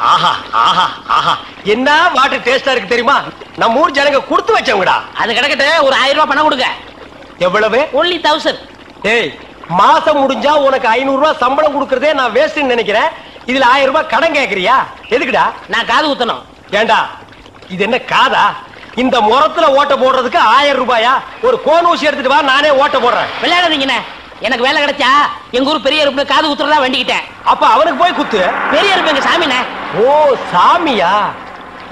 ஆஹா ஆஹா ஆஹா, என்ன வாட்டர் டேஸ்டா இருக்கு தெரியுமா? நம்ம ஊர் ஜனங்க கொடுத்து வச்சவங்கடா. அது கிடக்கட்டு, ஒரு 1000 ரூபாய் பணம் கொடுங்க. எவ்வளவு? only 1000. ஏய், மாசம் முடிஞ்சா உனக்கு 500 ரூபாய் சம்பளம் கொடுக்கறதே நான் வேஸ்ட்னு நினைக்கிறேன். இதுல 1000 ரூபாய் கடன் கேக்குறியா? எதுக்குடா? நான் காது குத்தணும். ஏண்டா இது என்ன காதா? இந்த முறத்துல ஓட்ட போடுறதுக்கு 1000 ரூபாயா? ஒரு கோன் ஊசி எடுத்துட்டு வா, நானே ஓட்ட போடுறேன். விளையாடாதீங்கண்ணே. எனக்கு வேலை கிடைச்சா எங்க ஊர் பெரிய அருப்பு காது குத்துறதா வேண்டிக்கிட்டேன். அப்ப அவனுக்கு போய் குத்து. பெரிய அருப்பு எங்க சாமிண்ணே. ஓ சாமியா?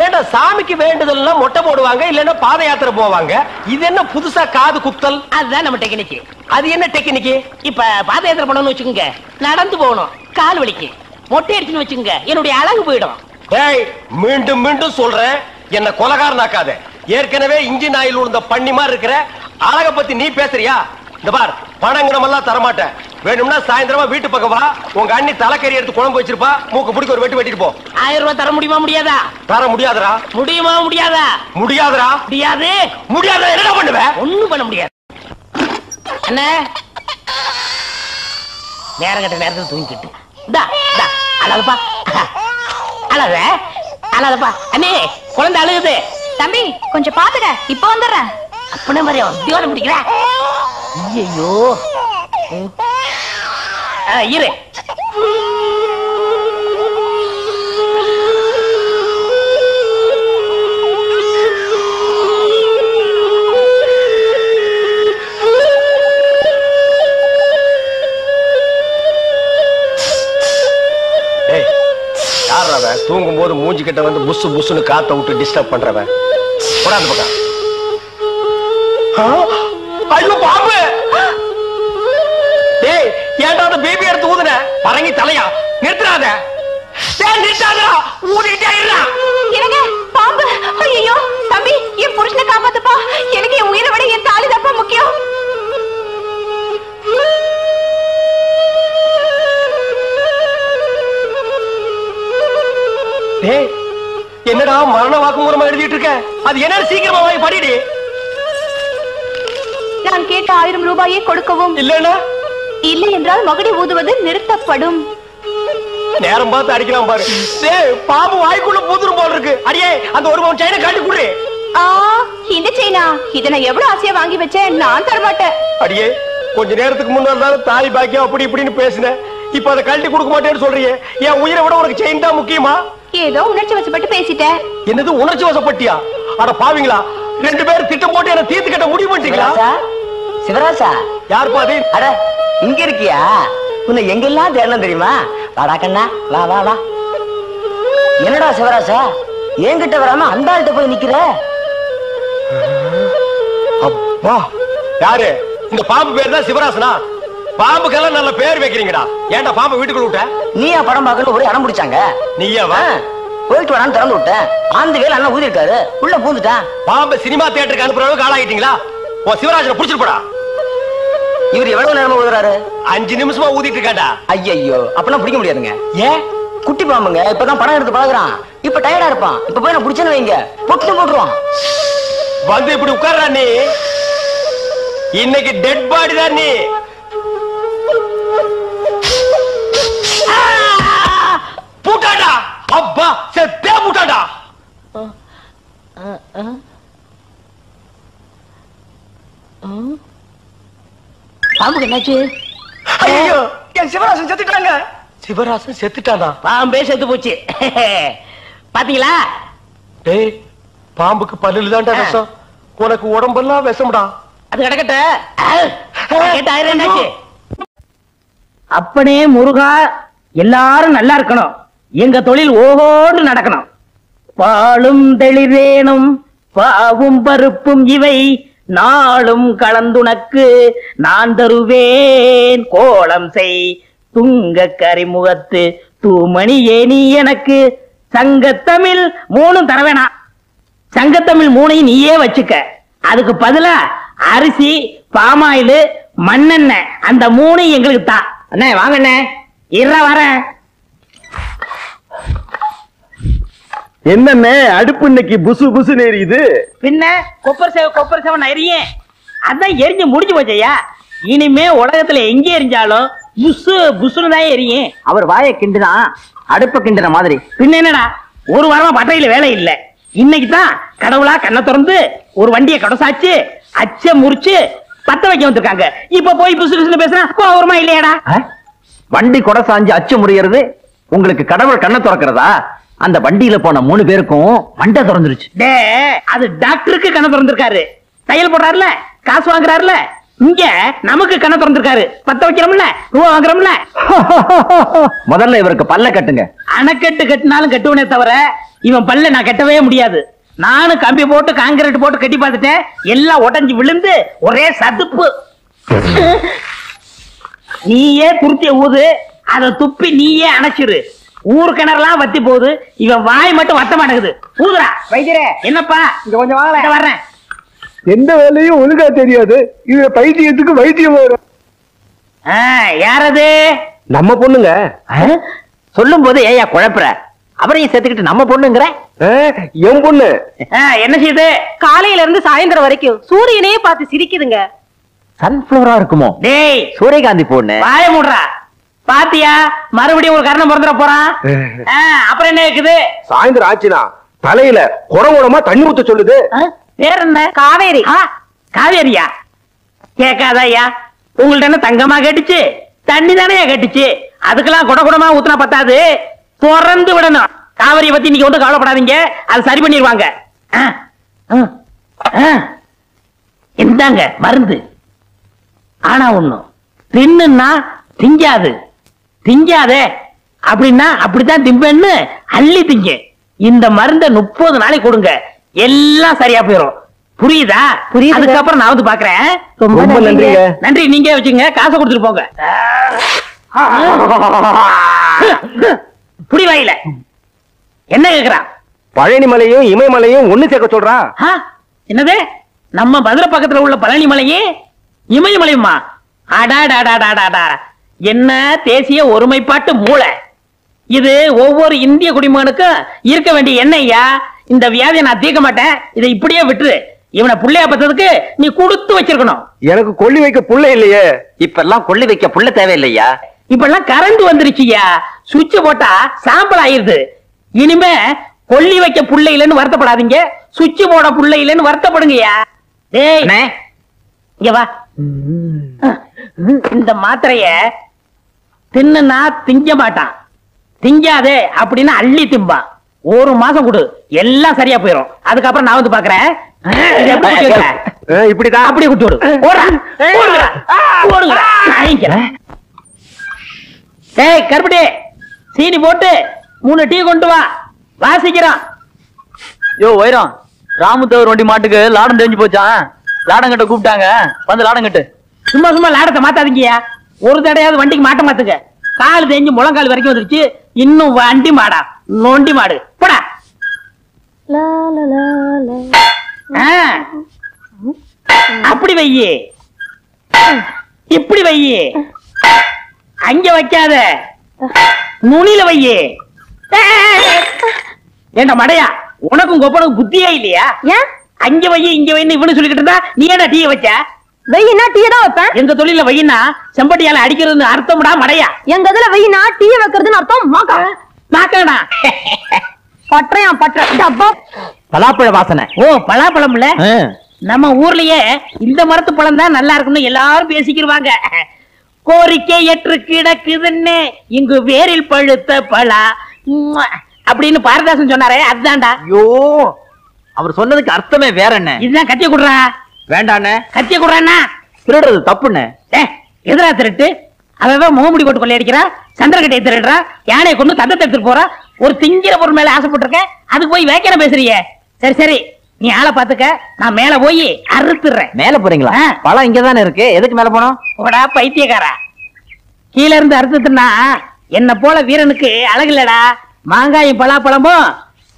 ஏண்டா சாமிக்கு வேண்டுதல்லாம் மொட்டை போடுவாங்க, இல்லன்னா பாத யாத்திரை போவாங்க. இது என்ன புதுசா காது குத்தல்? அதுதான் நம்ம டெக்னிக். அது என்ன டெக்னிக்? இப்ப பாத யாத்திரை பண்ணணும்னு வச்சுக்கோங்க, நடந்து போகணும், கால் வலிக்கு. மொட்டை அடிச்சுன்னு வச்சுக்கோங்க, என்னுடைய அழகு போயிடும். டேய், மீண்டும் மீண்டும் சொல்றேன், என்ன கொலகாரனாக்காத. ஏற்கனவே இன்ஜின் ஆயில் உள்ள பண்ணி மாதிரி இருக்கிற அழக பத்தி நீ பேசுறியா? இந்த பார், பணங்கணம் எல்லாம் தரமாட்டேன். வேணும்னா சாயந்தரமா வீட்டு பக்கம் வா, உங்க அண்ணி தலைக்கறி எடுத்து குழம்பு வச்சிருப்பா, மூக்கு பிடிக்க ஒரு வெட்டு வெட்டிட்டு போ. 1000 ரூபாய் தர முடியுமா முடியாதா? தர முடியாதுடா. முடியுமா முடியாதா? முடியாதுடா. முடியாது. முடியாத என்ன பண்ணுவேன்? ஒண்ணும் பண்ண முடியாது. என்ன நேரம் கட்ட நேரத்தில் தூங்கிக்கிட்டு அழகப்பா, அழக அழகப்பா. அண்ணே, குழந்தை அழுகுது. தம்பி கொஞ்சம் பாத்துக்க, இப்ப வந்துடுறேன். அப்பனே மாதிரி தியோட முடிக்கிற. ஐயோ இரு. தூங்கும் போது மூஞ்சி கிட்ட வந்து புசு புசுன்னு காத்த விட்டு டிஸ்டர்ப் பண்றவன். போடாத பக்கம். ஐயோ பாம்பு! டேய், ஏன்டா அந்த பேபி எடுத்து ஊதுன? பரங்கி தலையா? நிறுத்துறாத. டேய் நிறுத்தாதடா, ஊதிட்டே இருடா. என்னங்க பாம்பு? ஐயோ தம்பி, என் புருஷனை காப்பாத்துப்பா. எனக்கு என் உயிரை விட என் தாலி தான்ப்பா முக்கியம். டேய், என்னடா மரண வாக்குமூலமா எழுதிட்டு இருக்க? அது என்ன? சீக்கிரமா வாங்கி படிடி. நான் கேட்ட 1000 ரூபாயை கொடுக்கவும். இல்லன்னா இல்லை என்றால் மகுடி ஊதுவது நிறுத்தப்படும். நேரம் பார்த்து அடிக்கலாம் பாரு. டேய், பாம்பு வாய்க்குள்ள பூதுரும் போல இருக்கு. அடியே, அந்த ஒரு பவுன் செயினை காட்டி குடு. இந்த செயினா? இத நான் எவ்வளவு ஆசையா வாங்கி வச்சேன், நான் தர மாட்டேன். அடியே, கொஞ்ச நேரத்துக்கு முன்னாடி தாலி பாக்கியம் அப்படி இப்படின்னு பேசினேன். இப்ப அதை கழட்டி கொடுக்க மாட்டேன்னு சொல்றியே. என் உயிரை விட உனக்கு செயின் தான் முக்கியமா? ஏதோ உணர்ச்சி வசப்பட்டு பேசிட்டேன். என்னது உணர்ச்சி வசப்பட்டியா? அட பாவீங்களா, 2 பேரும் திட்டம் போட்டு என்ன தீர்த்து கட்ட முடிவு பண்ணிட்டீங்களா? சிவராசா, யார் பாதி? அட இங்க இருக்கியா? உன்னை எங்கெல்லாம் தேடலாம் தெரியுமா? வாடா கண்ணா, வா வா வா. என்னடா சிவராசா, என்கிட்ட வராம அந்த ஆள்கிட்ட போய் நிக்கிற? அப்பா, யாரு? இந்த பாம்பு பேர் தான் சிவராசனா? பாம்புக்கெல்லாம் நல்ல பேர் வைக்கிறீங்கடா. ஏன்டா பாம்பு வீட்டுக்குள்ள விட்ட? நீயா படம் பார்க்கணும் ஒரே அடம் பிடிச்சாங்க. நீயா வா? போயிட்டு வரான்னு திறந்து விட்டேன். ஆந்த வேலை அண்ணன் ஊதி இருக்காரு, உள்ள பூந்துட்டான். பாம்பு சினிமா தியேட்டருக்கு அனுப்புற அளவுக்கு ஆளாயிட்டீங்களா? உன் சிவராஜனை புடிச்சிட்டு போடா. இவர் எவ்வளவு நேரமா ஊதுறாரு? 5 நிமிஷமா ஊதிட்டு இருக்காண்டா. ஐயோ, அப்பெல்லாம் பிடிக்க முடியாதுங்க. ஏன்? குட்டி பாம்புங்க, இப்பதான் படம் எடுத்து பழகுறான். இப்ப டயர்டா இருப்பான். இப்ப போய் நான் பிடிச்சேன்னு வைங்க, பொட்டு போட்டுருவான். வந்து இப்படி உட்கார்றா நீ. இன்னைக்கு டெட் பாடி தான் நீ. பூட்டாடா, அப்பா செத்தே பூட்டாடா. பாம்புக்கு என்னாச்சு? ஐயோ, என் சிவராசன் செத்துட்டாங்க. சிவராசன் செத்துட்டானா? பாம்பே செத்து போச்சு. பாத்தீங்களா? டேய், பாம்புக்கு பல்லுல தான்டா விஷம், உனக்கு உடம்பெல்லாம் விஷம்டா. அது கிடக்கட்ட. என்னாச்சு? அப்பனே முருகா, எல்லாரும் நல்லா இருக்கணும். எங்க தொழில் ஓஹோன்னு நடக்கணும். பாலும் தெளிவேணும், பாவும் பருப்பும் இவை நாளும் கலந்துனக்கு நான் தருவேன். கோலம் செய் துங்க கரிமுகத்து தூமணியே நீ எனக்கு. சங்கத்தமிழ் 3 தர வேணாம், சங்கத்தமிழ் 3 நீயே வச்சுக்க. அதுக்கு பதிலா அரிசி, பாமாயில், மண்ணெண்ணெய் அந்த 3 எங்களுக்கு தான். அண்ணே வாங்க அண்ணே, வரேன். என்னண்ணே, அடுப்பு இன்னைக்கு புசு புசு எரியுது? பின்ன கொப்பர் சேவை நிறைய அதான் எரிஞ்சு முடிஞ்சு போச்சையா. இனிமே உலகத்துல எங்க எரிஞ்சாலும் புசு புசுன்னு தான் எரியும். அவர் வாயை கிண்டுதான் அடுப்ப கிண்டுன மாதிரி. பின்ன என்னடா, ஒரு வாரமா பட்டையில வேலை இல்ல. இன்னைக்கு தான் கடவுளா கண்ணை திறந்து ஒரு வண்டியை கடசாச்சு அச்ச முறிச்சு பத்த வைக்க வந்திருக்காங்க. இப்ப போய் புசு புசுன்னு பேசுறா கோவமா இல்லையாடா? வண்டி கொடை சாஞ்சு அச்சு முறியறது உங்களுக்கு கடவுள் கண்ணை திறக்கிறதா? அந்த வண்டியில போன 3 பேருக்கும் மண்டை திறந்துருச்சு. டே, அது டாக்டருக்கு கண்ணை திறந்திருக்காரு, தையல் போடுறாருல, காசு வாங்குறாருல. இங்க நமக்கு கண்ணை திறந்திருக்காரு, பத்த வைக்கிறோம்ல, ரூபா வாங்குறோம்ல. முதல்ல இவருக்கு பல்ல கட்டுங்க. அணைக்கட்டு கட்டினாலும் கட்டுவனே தவிர இவன் பல்ல நான் கட்டவே முடியாது. நானும் கம்பி போட்டு காங்கிரீட் போட்டு கட்டி பார்த்துட்டேன், எல்லாம் உடைஞ்சு விழுந்து ஒரே சதுப்பு. நீயே துருத்திய ஊது, அதை துப்பி நீயே அணைச்சிரு. ஊர் கிணறுலாம் வத்தி போகுது, இவன் வாய் மட்டும் வத்த மாட்டேங்குது. ஊதுரா வைத்தியரே. என்னப்பா இங்க கொஞ்சம் வாங்க, வர்றேன். எந்த வேலையும் ஒழுங்கா தெரியாது, இது பைத்தியத்துக்கு வைத்தியம் வரும். யாரது? நம்ம பொண்ணுங்க. சொல்லும் போது ஏயா குழப்புற? அவரையும் சேர்த்துக்கிட்டு நம்ம பொண்ணுங்கிற? என் பொண்ணு. என்ன செய்யுது? காலையில இருந்து சாயந்தரம் வரைக்கும் சூரியனையே பார்த்து சிரிக்குதுங்க. சன்ஃபிளவரா இருக்குமோ? டேய், சூரியகாந்தி பொண்ணு. வாய மூடுறா. பாத்தியா, மறுபடியும் ஒரு கரணம் பிறந்துட போறான். அப்புறம் என்ன இருக்குது? சாயந்தரம் ஆச்சுனா தலையில குடமா தண்ணி ஊத்த சொல்லுது. பேர் என்ன? காவேரி. காவேரியா? கேட்காதா ஐயா, உங்கள்ட்ட என்ன தங்கமா கேட்டுச்சு? தண்ணி தானே கேட்டுச்சு. அதுக்கெல்லாம் குடமா ஊத்துனா பத்தாது, திறந்து விடணும். காவிரியை பத்தி நீங்க ஒன்றும் கவலைப்படாதீங்க, அது சரி பண்ணிடுவாங்க. இந்தாங்க மருந்து. ஆனா ஒண்ணும், தின்னுன்னா திங்காது. திங்காதே அப்படின்னா அப்படித்தான் திம்பேன்னு அள்ளி திங்க. இந்த மருந்தை 30 நாளைக்கு கொடுங்க, எல்லாம் சரியா போயிடும். புரியுதா? புரியுது. அதுக்கப்புறம் நான் வந்து பாக்குறேன். ரொம்ப நன்றிங்க. நன்றி, நீங்க வச்சுங்க, காசை கொடுத்துட்டு போங்க. புடி வாயில என்ன கேக்குறா? பழனி மலையும் இமயமலையும் ஒண்ணு சேர்க்க சொல்றா. என்னது? நம்ம மதுரை பக்கத்துல உள்ள பழனி மலையே இமயமலையுமா? அடாடாடாடாடா, என்ன தேசிய ஒருமைப்பாட்டு மூளை இது! ஒவ்வொரு இந்திய குடிமகனுக்கும் இருக்க வேண்டிய எண்ணெய்யா. இந்த வியாதியை நான் தீர்க்க மாட்டேன், இதை இப்படியே விட்டுரு. இவனை புள்ளையா பத்ததுக்கு நீ கொடுத்து வச்சிருக்கணும். எனக்கு கொல்லி வைக்க புள்ள இல்லையே. இப்ப எல்லாம் கொள்ளி வைக்க புள்ள தேவையில்லையா? இப்ப எல்லாம் கரண்ட் வந்துருச்சுயா, சுவிட்ச் போட்டா சாம்பல் ஆயிருது. இனிமே கொல்லி வைக்க புள்ள இல்லைன்னு வருத்தப்படாதீங்க, சுவிட்ச் போட புள்ள இல்லைன்னு வருத்தப்படுங்கய்யா. டேய் இங்க வா. இந்த மாத்திரைய தின்னுனா திங்க மாட்டான், திங்காதே அப்படின்னா அள்ளி திம்பான். 1 மாசம் கொடு, எல்லாம் சரியா போயிடும். அதுக்கப்புறம் நான் வந்து பாக்குறேன். இப்படிதான் அப்படியே குட்டி விடு. டேய் கருப்பட்டி, சீனி போட்டு 3 டீ கொண்டு வா, வாசிக்கிறான். யோ வைரம், ராமுத்தவர் வண்டி மாட்டுக்கு லாடம் தெரிஞ்சு போச்சான். லாடம் கட்ட கூப்பிட்டாங்க, வந்து லாடம் கட்டு. சும்மா சும்மா லாடத்தை மாத்தாதீங்கயா. ஒரு தடையாவது வண்டிக்கு மாட்ட மாத்துங்க. கால் தேஞ்சு முழங்கால் வரைக்கும் வந்துருச்சு, இன்னும் வண்டி மாடா, நொண்டி மாடு. போடா. அப்படி வையே, இப்படி வையே, அங்க வைக்காத, நுனியில வையே. ஏண்டா மடையா, உனக்கும் கொப்பனுக்கு புத்தியே இல்லையா? அங்க வையே இங்க வைன்னு இவனு சொல்லிக்கிட்டு இருந்தா நீ ஏடா டீ வச்ச? வெயினா டீ தான் வைப்பேன். எங்க தொழில வெயினா செம்பட்டியால அடிக்கிறதுன்னு அர்த்தம்டா மடையா. எங்க இதுல வெயினா டீ வைக்கிறதுன்னு அர்த்தம் மாக்கா. மாக்காடா பற்றையா பற்ற டப்பா. பலாப்பழ வாசனை. ஓ பலாப்பழம் இல்ல, நம்ம ஊர்லயே இந்த மரத்து பழம் தான் நல்லா இருக்கும்னு எல்லாரும் பேசிக்கிருவாங்க. கோரிக்கை ஏற்று கிடக்குதுன்னு இங்கு வேரில் பழுத்த பழா அப்படின்னு பாரதாசன் சொன்னாரே, அதுதான்டா. ஐயோ, அவர் சொன்னதுக்கு அர்த்தமே வேற என்ன? இதுதான். கத்திய குடுறா. வேண்டாண்ணே. கத்திய குடுறான்னா திருடுறது தப்புண்ணே. எதிரா திருட்டு? அவன் முகமுடி போட்டு கொள்ளையடிக்கிறா, சந்திரகட்டையை திருடுறா, யானையை கொண்டு தந்தத்தை எடுத்துட்டு போறா. ஒரு திங்கிற பொருள் மேல ஆசைப்பட்டிருக்க, அதுக்கு போய் வேக்கிற பேசுறிய. சரி சரி, நீ ஆளை பாத்துக்க, நான் மேல போய் அறுத்துறேன். மேல போறீங்களா? பழம் இங்கதானே இருக்கு, எதுக்கு மேல போனோம்? போடா பைத்தியக்காரா, கீழ இருந்து அறுத்துட்டுனா என்ன போல வீரனுக்கு அழகு இல்லடா. மாங்காயும் பலாப்பழமும்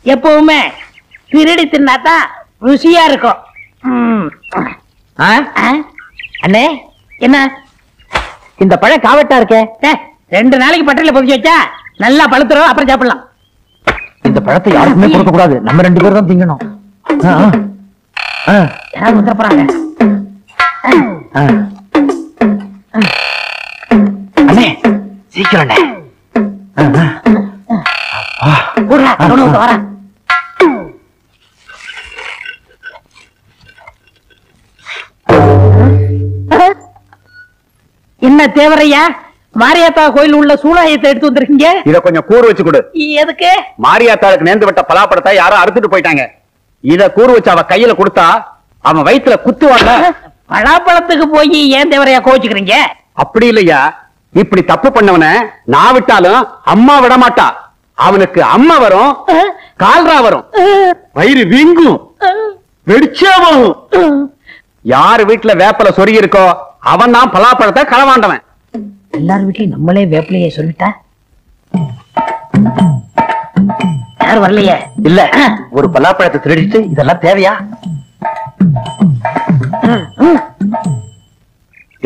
எப்பவுமே திருடி தின்னாதான் ருசியா இருக்கும். அண்ணே, என்ன இந்த பழம் காவட்டா இருக்கே? 2 நாளைக்கு பட்டையில பொதிச்சு வச்சா நல்லா பழுத்துரும், அப்புறம் சாப்பிடலாம். இந்த பழத்தை யாருக்குமே கொடுக்க கூடாது, நம்ம 2 பேரும் தான் திங்கணும். யாரும் வந்துட போறாங்க. அண்ணே சீக்கிரம் அண்ணே. வர என்ன தேவரையா? மாரியாத்தா கோயில் உள்ள சூளாயத்தை எடுத்து வந்திருக்கீங்க. இத கொஞ்சம் கூறு வச்சு கொடு. எதுக்கு? மாரியாத்தாளுக்கு நேர்ந்து விட்ட பலாப்பழத்தை யாரோ அறுத்துட்டு போயிட்டாங்க. இத கூறு வச்சு அவ கையில கொடுத்தா அவன் வயித்துல குத்துவாங்க. பலாப்பழத்துக்கு போய் ஏன் தேவரையா கோச்சுக்கிறீங்க? அப்படி இல்லையா, இப்படி தப்பு பண்ணவன நான் விட்டாலும் அம்மா விட மாட்டா. அவனுக்கு அம்மா வரும், கால்ரா வரும், வயிறு வீங்கும், வெடிச்சே போகும். யாரு வீட்டுல வேப்பல சொருகி இருக்கோ அவன் தான் பலாப்பழத்தை களவாண்டவன். எல்லாரும் வீட்லயும் நம்மளே வேப்பிலையே சொல்லிட்டா யாரும் வரலையே. இல்ல, ஒரு பலாப்பழத்தை திருடிட்டு இதெல்லாம் தேவையா?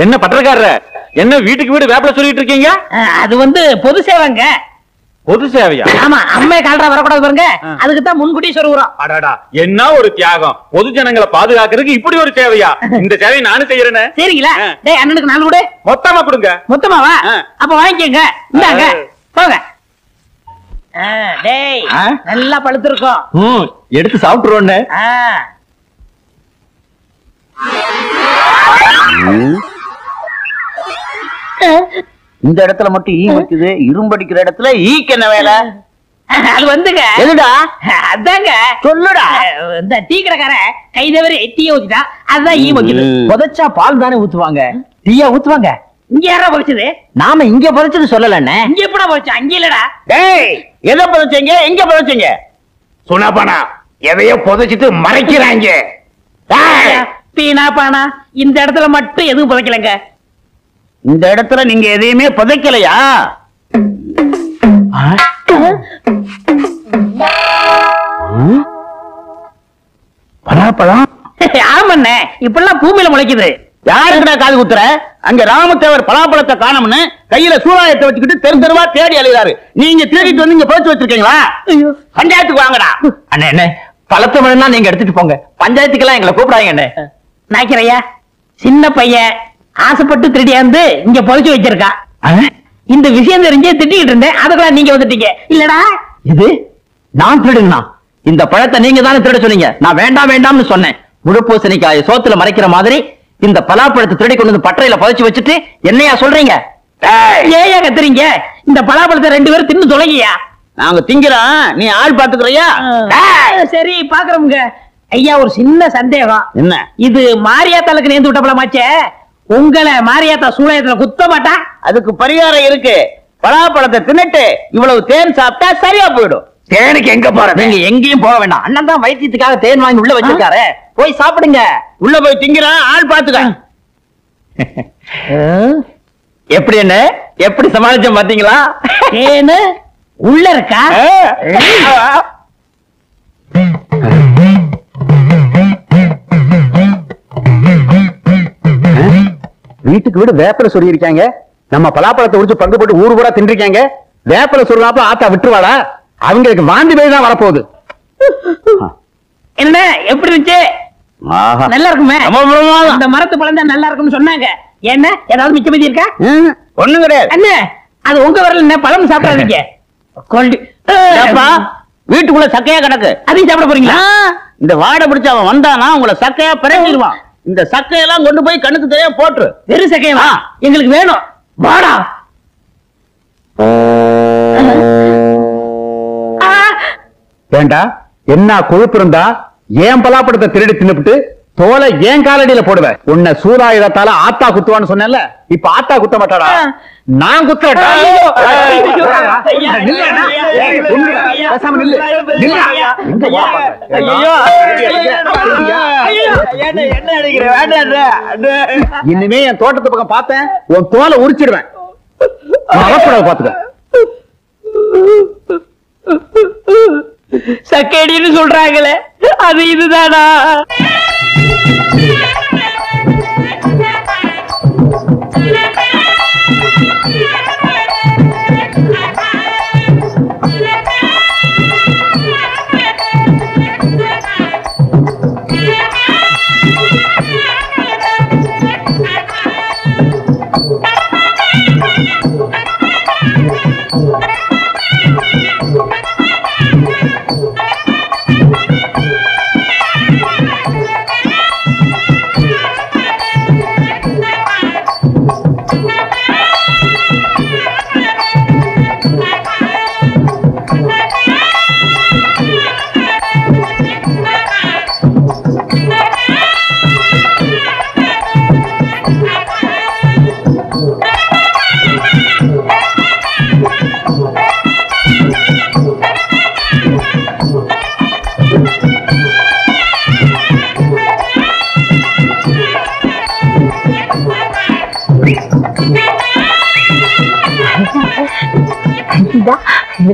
என்ன பட்டக்காரர், என்ன வீட்டுக்கு வீடு வேப்பல சொல்லிட்டு இருக்கீங்க? அது பொது சேவைங்க. பொது சேவையா? ஆமா, அம்மே கால்ரா வரக்கூடாது பாருங்க, அதுக்கு தான் முன்கூட்டி சொல்லுறோம். அடடா, என்ன ஒரு தியாகம்! பொது ஜனங்களை பாதுகாக்கிறதுக்கு இப்படி ஒரு சேவையா? இந்த சேவையை நானும் செய்யறேன்னு. சரிங்களா? டேய், அண்ணனுக்கு 4 கொடு. மொத்தமா கொடுங்க. மொத்தமாவா? அப்ப வாங்கிக்கங்க. இந்தாங்க, போங்க. டேய், நல்லா பழுத்திருக்கும். எடுத்து சாப்பிட்டுருவோன்னு. இந்த இடத்துல மட்டும் ஈ வைக்குது, இரும்படிக்கிற இடத்துல ஈக்கு என்ன வேலை? அது எதுடா? அதாங்க சொல்லுடா. இந்த டீ கடைக்கார கை தவறி டீயை ஊத்திட்டா, அதுதான் ஈ வைக்குது. புதைச்சா பால் தானே ஊத்துவாங்க, டீயா ஊத்துவாங்க. இங்க யாரா பொறிச்சது? நாம இங்க புதைச்சது சொல்லலண்ணே. இங்க எப்படா பொறிச்சா? அங்க இல்லடா. டேய், எதை புதைச்சீங்க? எங்க புதைச்சீங்க? சுனாபானா எதையோ புதைச்சிட்டு மறைக்கிறாங்க. பீனா பானா, இந்த இடத்துல மட்டும் எதுவும் புதைக்கலங்க. இந்த இடத்துல நீங்க எதையுமே புதைக்கலையா? பலாப்பழம்? ஆமண்ணே, இப்பெல்லாம் பூமியில முளைக்குது. யாருக்குடா காது குத்துற? அங்க ராமத்தேவர் பலாப்பழத்தை காணோம்னு கையில சூறாயத்தை வச்சுக்கிட்டு தெரு தெருவா தேடி அலைகிறாரு. நீங்க தேடிட்டு வந்து இங்க புதைச்சு வச்சிருக்கீங்களா? பஞ்சாயத்துக்கு வாங்கடா. அண்ணே, என்ன பழத்தை வேணும்னா நீங்க எடுத்துட்டு போங்க, பஞ்சாயத்துக்கெல்லாம் எங்களை கூப்பிடாங்க. அண்ணே நாய்க்கிறையா, சின்ன பையன் ஆசைப்பட்டு திருடியாந்து இங்க புதைச்சு வச்சிருக்கா. இந்த விஷயம் தெரிஞ்சு திட்டிக்கிட்டு இருந்தேன், அதுக்கெல்லாம் நீங்க வந்துட்டீங்க இல்லடா. இது நான் திருடுனா? இந்த பழத்தை நீங்க தானே திருட சொன்னீங்க. நான் வேண்டாம் வேண்டாம்னு சொன்னேன். முழுப்பூசணிக்காய சோத்துல மறைக்கிற மாதிரி இந்த பலாப்பழத்தை திருடி கொண்டு வந்து பட்டறையில புதைச்சு வச்சுட்டு என்னையா சொல்றீங்க? ஏயா கத்துறீங்க? இந்த பலாப்பழத்தை 2 பேரும் தின்னு தொலைங்கயா. நாங்க திங்கிறோம், நீ ஆள் பாத்துக்கிறியா? சரி, பாக்குறோம்ங்க. ஐயா, ஒரு சின்ன சந்தேகம். என்ன? இது மாரியாத்தாளுக்கு நேர்ந்து விட்ட பழமாச்சே, உங்களை மாரியாத்தா சூளையத்துல குத்த மாட்டா? அதுக்கு பரிகாரம் இருக்கு. பலாப்பழத்தை தின்னுட்டு இவ்வளவு தேன் சாப்பிட்டா சரியா போயிடும். தேனுக்கு எங்க போறது? நீங்க எங்கேயும் போக வேண்டாம். அண்ணன் தான் வைத்தியத்துக்காக தேன் வாங்கி உள்ள வச்சிருக்காரு, போய் சாப்பிடுங்க. உள்ள போய் திங்கிறான், ஆள் பாத்துக்க. எப்படி என்ன எப்படி சமாளிச்ச பாத்தீங்களா? தேனு உள்ள இருக்கா? வீட்டுக்கு வீடு வேப்பல சொல்லி இருக்காங்க. நம்ம பலாப்பழத்தை உரிச்சு பங்கு போட்டு ஊரு பூரா தின்றிருக்காங்க. வேப்பல சொல்லாப்ப ஆத்தா விட்டுருவாளா? அவங்களுக்கு வாந்தி பேய் தான் வரப்போகுது. என்ன எப்படி இருந்துச்சு? நல்லா இருக்குமே. இந்த மரத்து பழம் தான் நல்லா இருக்கும்னு சொன்னாங்க. என்ன ஏதாவது மிச்ச மீதி இருக்கா? ஒண்ணும் கிடையாது. அண்ணே, அது உங்க வரல, என்ன பழம் சாப்பிடாதீங்க. வீட்டுக்குள்ள சக்கையா கிடக்கு, அதையும் சாப்பிட போறீங்களா? இந்த வாடை பிடிச்ச அவன் வந்தானா உங்களை சக்கையா பிறங்கிடுவான். இந்த சக்கையெல்லாம் கொண்டு போய் கண்ணுக்கு தெரியாம போட்டு. வெறும் சக்கையா? எங்களுக்கு வேணும். வாடா. வேண்டா, என்ன கொழுப்பு இருந்தா ஏன் பலாப்பழத்தை திருடி தின்னுபிட்டு தோலை ஏன் காலடியில போடுவேன். உன்னை சூறாயுதத்தால ஆத்தா குத்துவான்னு சொன்னேன்ல, இப்ப ஆத்தா குத்த மாட்டாடா, நான் குத்துறேன். இனிமே என் தோட்டத்து பக்கம் பார்த்தேன் உன் தோலை உரிச்சிடுவேன். பாத்துக்க. சக்கேடின்னு சொல்றாங்களே, அது இதுதானா?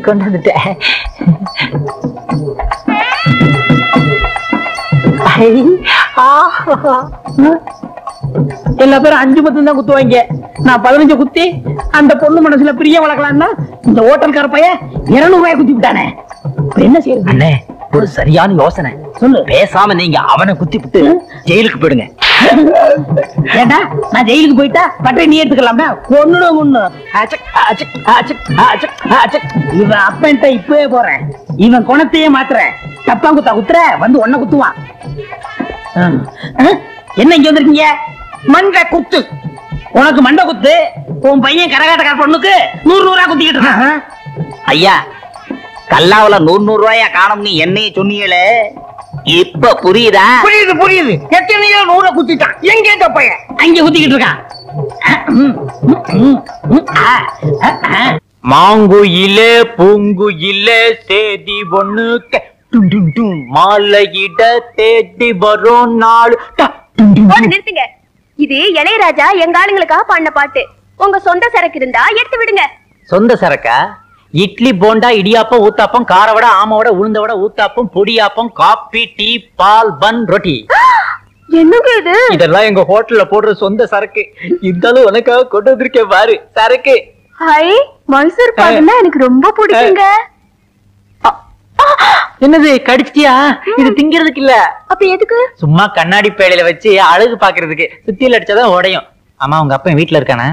கொண்டு வந்துட்டேன். எல்லா பேரும் 5 10 தான் குத்துவாங்க. நான் 15 குத்தி அந்த பொண்ணு மனசுல பிரிய வளர்க்கலாம்னா இந்த ஹோட்டல்கார பையன் 200 ரூபாய் குத்தி விட்டானே. என்ன செய்யறது? அண்ணே, ஒரு சரியான யோசனை சொல்லு. பேசாம நீங்க அவனை குத்தி விட்டு ஜெயிலுக்கு போயிடுங்க. ஏண்டா, நான் ஜெயிலுக்கு போயிட்டா பட்டை நீ எடுத்துக்கலாம்டா. ஒண்ணுடும் ஒண்ணு. இவன் அப்பன்ட்ட இப்பவே போறேன். இவன் குணத்தையே மாத்துறேன். தப்பா குத்தா குத்துற வந்து ஒன்ன குத்துவான். என்ன இங்க வந்திருக்கீங்க? மண்டை குத்து. உனக்கு மண்டை குத்து. உன் பையன் கரகாட்டக்கார பொண்ணுக்கு 100 ரூபாய் குத்திக்கிட்டு இருக்கான். ஐயா, கல்லாவுல 100 ரூபாயா காணும்னு என்னைய சொன்னீங்களே, இப்ப புரியுதா? புரியுது புரியுது. எத்தனையோ 100 குத்திட்டான். எங்க இந்த பையன்? அங்க குத்திக்கிட்டு இருக்கான். மாங்குயிலே பூங்குயிலே சேதி ஒண்ணு மாலையிட தேடி வரும் நாள். நிறுத்துங்க. இது இளையராஜா எங்க ஆளுங்களுக்காக பாடின பாட்டு. உங்க சொந்த சரக்கு இருந்தா எடுத்து விடுங்க. சொந்த சரக்கா? இட்லி போண்டா இடியாப்பம் ஊத்தாப்பம் காரவடை ஆமவடை உளுந்தவடை ஊத்தாப்பம் பொடியாப்பம் காபி டீ பால் பன் ரொட்டி. என்னங்க இது? இதெல்லாம் எங்க ஹோட்டல்ல போடுற சொந்த சரக்கு. இருந்தாலும் உனக்காக கொண்டு வந்திருக்கேன் பாரு சரக்கு. ஹை, மைசூர் பாக்குன்னா எனக்கு ரொம்ப பிடிக்குங்க. என்னது, கடிச்சிட்டியா? இது திங்கிறதுக்கு இல்ல. அப்ப எதுக்கு? சும்மா கண்ணாடி பேழையில வச்சு அழகு பாக்குறதுக்கு. சுத்தியில அடிச்சாதான் உடையும். ஆமா, உங்க அப்பா வீட்டுல இருக்கானே?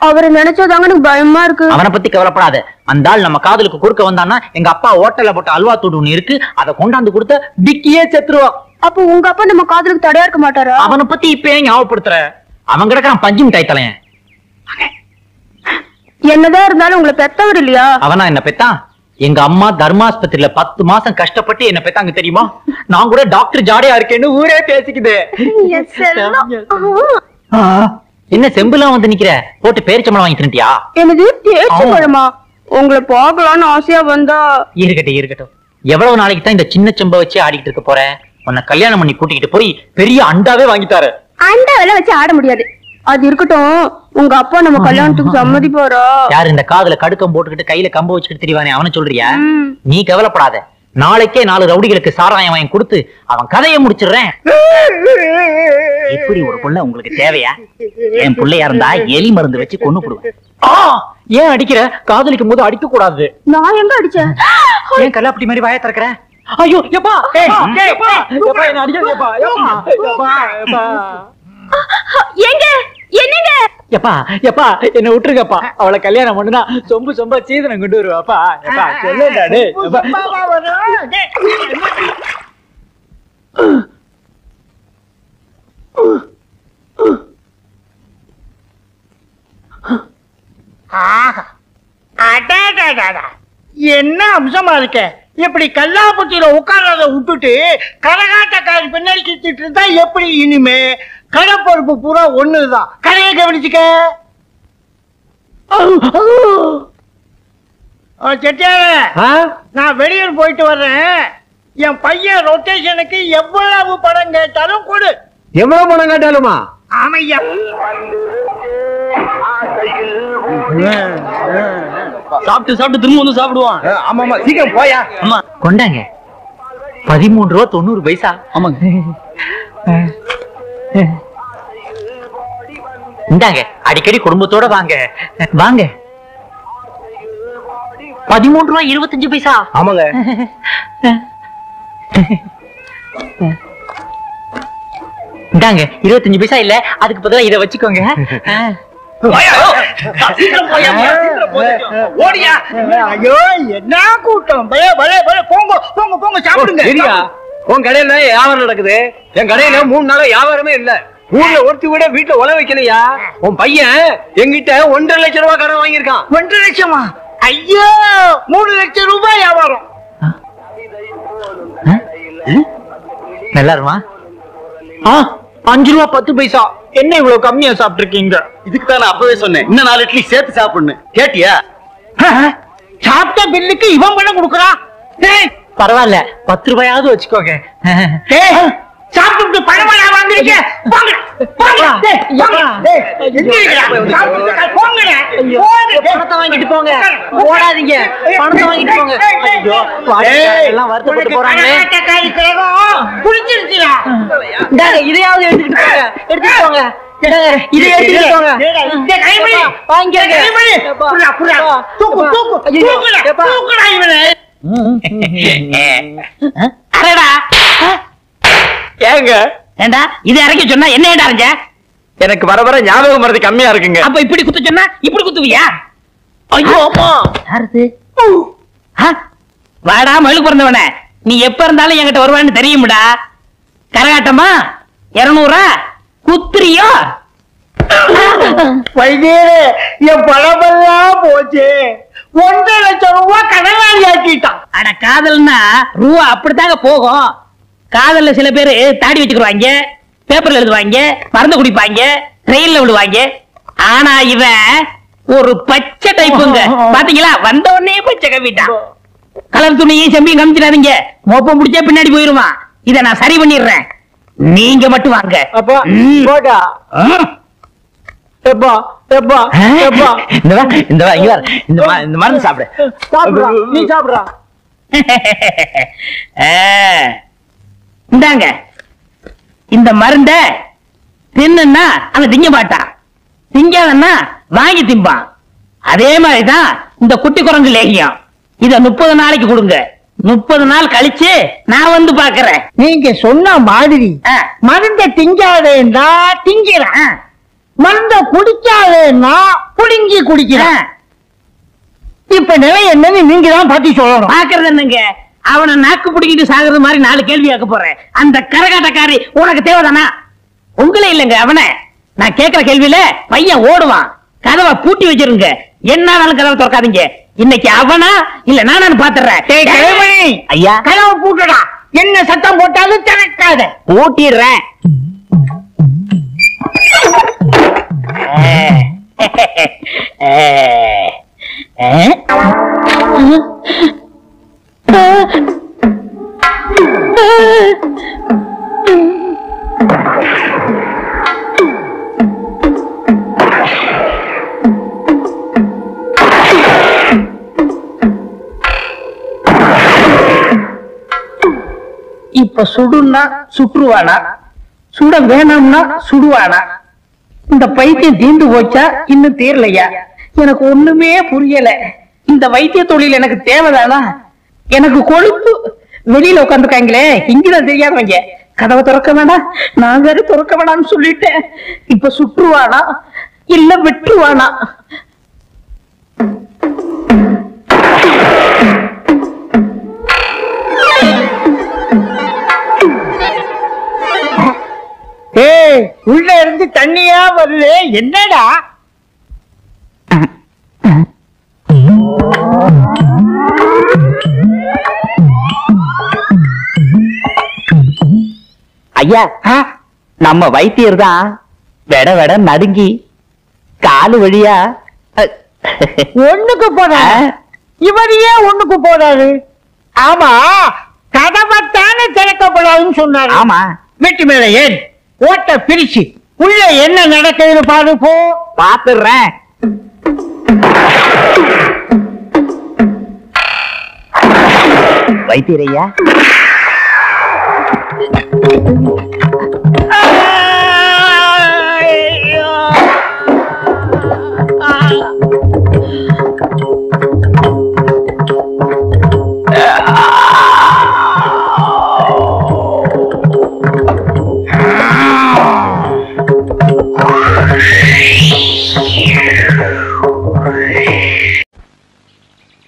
அவரை நினைச்சதாங்க எனக்கு பயமா இருக்கு. அவனை பத்தி கவலைப்படாத. அந்த ஆள் நம்ம காதலுக்கு குறுக்க வந்தான்னா எங்க அப்பா ஹோட்டல்ல போட்ட அல்வா தூடு ஒண்ணு இருக்கு, அதை கொண்டாந்து கொடுத்த டிக்கியே செத்துருவான். அப்ப உங்க அப்பா நம்ம காதலுக்கு தடையா இருக்க மாட்டாரா? அவனை பத்தி இப்ப ஏன் ஞாபகப்படுத்துற? அவன் கிடக்கான் பஞ்சு மிட்டாய் தலையன். என்னதான் இருந்தாலும் உங்களை பெத்தவர் இல்லையா? அவனா என்ன பெத்தான்? எங்க அம்மா தர்மாஸ்பத்திரியில 10 மாசம் கஷ்டப்பட்டு என்ன பெத்தாங்க தெரியுமா? நான் கூட டாக்டர் ஜாடையா இருக்கேன்னு ஊரே பேசிக்குது. என்ன செம்புலாம் வந்து நிக்கிற? போட்டு பேரிச்சம்பளம் வாங்கி தின்ட்டியா? என்னது, பேரிச்சம்பழமா? உங்களை பார்க்கலான்னு ஆசையா வந்தா. இருக்கட்டும் இருக்கட்டும். எவ்வளவு நாளைக்கு தான் இந்த சின்ன செம்ப வச்சு ஆடிக்கிட்டு இருக்க போற? உன்னை கல்யாணம் பண்ணி கூட்டிக்கிட்டு போய் பெரிய அண்டாவே வாங்கிட்டாரு. அண்டாவெல்லாம் வச்சு ஆட முடியாது. அது இருக்கட்டும், உங்க அப்பா நம்ம கல்யாணத்துக்கு சம்மதிப்பாரா? யாரு இந்த காதுல கடுக்கம் போட்டுக்கிட்டு கையில கம்ப வச்சுக்கிட்டு திரிவானே, அவனை சொல்றியா? நீ கவலைப்படாத. நாளைக்கே 4 ரவுடிகளுக்கு சாராயம் வாங்கி கொடுத்து அவன் கதையை முடிச்சிடுறேன். இப்படி ஒரு புள்ள உங்களுக்கு தேவையா? என் பிள்ளையா இருந்தா எலி மருந்து வச்சு கொன்னு போடுவேன். ஏன் அடிக்கிற? காதலிக்கும் போது அடிக்க கூடாது. நான் எங்க அடிச்சேன்? ஏன் கல்லாப்பட்டி மாதிரி வாய திறக்கிற? ஐயோ எப்பா, என்ன அடிக்காதேப்பா. எங்க என்னங்க? எப்பா எப்பா என்ன விட்டுருங்கப்பா. அவளை கல்யாணம் பண்ணுனா சொம்பு சொம்பா சீதனம் கொண்டு வருவாப்பா. எப்பா சொல்லுடாடே. என்ன அம்சமா இருக்க? இப்படி கல்லாப்பட்டியில உட்கார்றத விட்டுட்டு கரகாட்டக்காரி பின்னாடி கிச்சிட்டு இருந்தா எப்படி? இனிமே கடை பொறுப்பு பூரா ஒண்ணுதான். கடையை கவனிச்சுக்க. செட்டியார, நான் வெளியூர் போயிட்டு வர்றேன். என் பையன் ரொட்டேஷனுக்கு எவ்வளவு பணம் கேட்டாலும் கொடு. எவ்வளவு பணம் கேட்டாலுமா? ஆமையா. சாப்பிட்டு சாப்பிட்டு திரும்ப வந்து சாப்பிடுவான். ஆமா ஆமா, சீக்கிரம் போயா. அம்மா கொண்டாங்க. 13 ரூபா 90 பைசா. ஆமாங்க. இந்தாங்க, அடிக்கடி குடும்பத்தோட வாங்க வாங்க. 13 ரூபா 25 பைசா. ஆமாங்க. இந்தாங்க 25 பைசா இல்ல, அதுக்கு பதிலா இதை வச்சுக்கோங்க. ஓடியா. ஐயோ என்ன கூட்டம். போங்க சாப்பிடுங்க. உன் கடையில வியாபாரம் நடக்குது, என் கடையில 3 நாளா வியாபாரமே இல்ல. ஊர்ல ஒருத்தி விட வீட்டுல உழ வைக்கலையா? உன் பையன் எங்கிட்ட 1.5 லட்சம் ரூபாய் கடன் வாங்கியிருக்கான். 1.5 லட்சமா? ஐயோ 3 லட்சம் ரூபாய் வியாபாரம். நல்லா இருமா? 5 ரூபா 10 பைசா. என்ன இவ்வளவு கம்மியா சாப்பிட்டு இருக்கீங்க? இதுக்கு தான் நான் அப்பவே சொன்னேன், இன்னும் 4 இட்லி சேர்த்து சாப்பிடணும். கேட்டியா? சாப்பிட்ட பில்லுக்கு இவன் பணம் கொடுக்குறான். பரவாயில்ல, 10 ரூபாயாவது வச்சுக்கோங்க. சாப்பிட்டு பணம் வாங்குறீங்க. பணத்தை வாங்கிட்டு போங்க, ஓடாதீங்க. பணத்தை வாங்கிட்டு போங்க. எல்லாம் வருத்தப்பட்டு போறாங்களே. இதையாவது எடுத்துக்கிட்டு போங்க, எடுத்துட்டு போங்க. இதை எடுத்துக்கிட்டு போங்க. ஏங்க ஏண்டா இதை இறக்கி சொன்னா என்ன அரைஞ்ச? எனக்கு வர வர ஞாபகம் மறதி கம்மியா இருக்குங்க. அப்ப இப்படி குத்த சொன்னா இப்படி குத்துவியா? ஐயோ அம்மா. யாருது? வாடா மயிலு பிறந்தவன, நீ எப்ப இருந்தாலும் என்கிட்ட வருவான்னு தெரியும்டா. கரகாட்டமா 200 குத்துறியோ? வைத்தியரே, என் பணமெல்லாம் போச்சு. 1.5 லட்சம் ரூபாய் கடனாளி ஆக்கிட்டான். அட காதல்னா ரூபா அப்படித்தாங்க போகும். காதல்ல சில பேரு தாடி வச்சுக்குவாங்க, பேப்பர்ல எழுதுவாங்க, மருந்து குடிப்பாங்க, ட்ரெயின்ல விடுவாங்க. ஆனா இவன் ஒரு பச்சை டைப்புங்க. பாத்தீங்களா, வந்த உடனே பச்சை கவிட்டான். கலர் துணியும் செம்பியும் கமிச்சிடாதீங்க, மோப்பம் பிடிச்சா பின்னாடி போயிருவான். இத நான் சரி பண்ணிடுறேன், நீங்க மட்டும் வாங்க. அப்பா போடா. எப்பா எப்பா எப்பா இந்த மருந்து சாப்பிடு. சாப்பிடுறா, நீ சாப்பிடுறா. இந்தாங்க இந்த மருந்த. தின்னுன்னா அவன் திங்க மாட்டான், திங்காதன்னா வாங்கி திம்பான். அதே மாதிரிதான் இந்த குட்டி குரங்கு லேகியம். இத 30 நாளைக்கு கொடுங்க. 30 நாள் கழிச்சு நான் வந்து பாக்குறேன். நீங்க சொன்ன மாதிரி மருந்த திங்காதேன்னா திங்கிறேன், மருந்த குடிக்காதேன்னா புடுங்கி குடிக்கிறேன். இப்ப நிலை என்னன்னு நீங்க தான் பாத்தி சொல்லணும். பாக்குறது என்னங்க, அவனை நாக்கு பிடிக்கிட்டு சாகுறது மாதிரி 4 கேள்வி கேட்க போறேன். அந்த கரகாட்டக்காரி உனக்கு தேவைதானா? உங்களே இல்லைங்க அவனை. நான் கேட்கிற கேள்வியில பையன் ஓடுவான். கதவை பூட்டி வச்சிருங்க, என்னாலும் கதவை திறக்காதீங்க. இன்னைக்கு அவனா இல்ல நானு பாத்துறேன். ஐயா, கதவை பூட்டுடா. என்ன சத்தம் போட்டாலும் திறக்காத. பூட்டிடுறேன். இப்ப சுடுன்னா சுற்றுவானா, சுட வேணாம்னா சுடுவானா? இந்த பைத்தியம் தீர்ந்து போச்சா இன்னும் தீரலையா? எனக்கு ஒண்ணுமே புரியல. இந்த வைத்திய தொழில் எனக்கு தேவைதானா? எனக்கு கொழுப்பு. வெளியில உட்காந்துருக்காங்களே இங்கதான் தெரியாதவங்க. கதவை திறக்க வேணாம், நான் வேற திறக்க வேணாம்னு சொல்லிட்டேன். இப்ப சுற்றுவானா இல்ல வெற்றுவானா? ஏய், உள்ள இருந்து தண்ணியா வருது, என்னடா? ஐயா, நம்ம வைத்தியர் தான் வெட வெட நடுங்கி காலு வழியா ஒண்ணுக்கு போறாரு. இவர் ஏன் ஒண்ணுக்கு போறாரு? ஆமா, கதவைத்தானே திறக்கப்படாதுன்னு சொன்னாரு. ஆமா, வீட்டு மேல ஏன் ஓட்ட பிரிச்சு உள்ள என்ன நடக்குதுன்னு பாரு. போ, பாத்துறேன். வைத்தியரையா,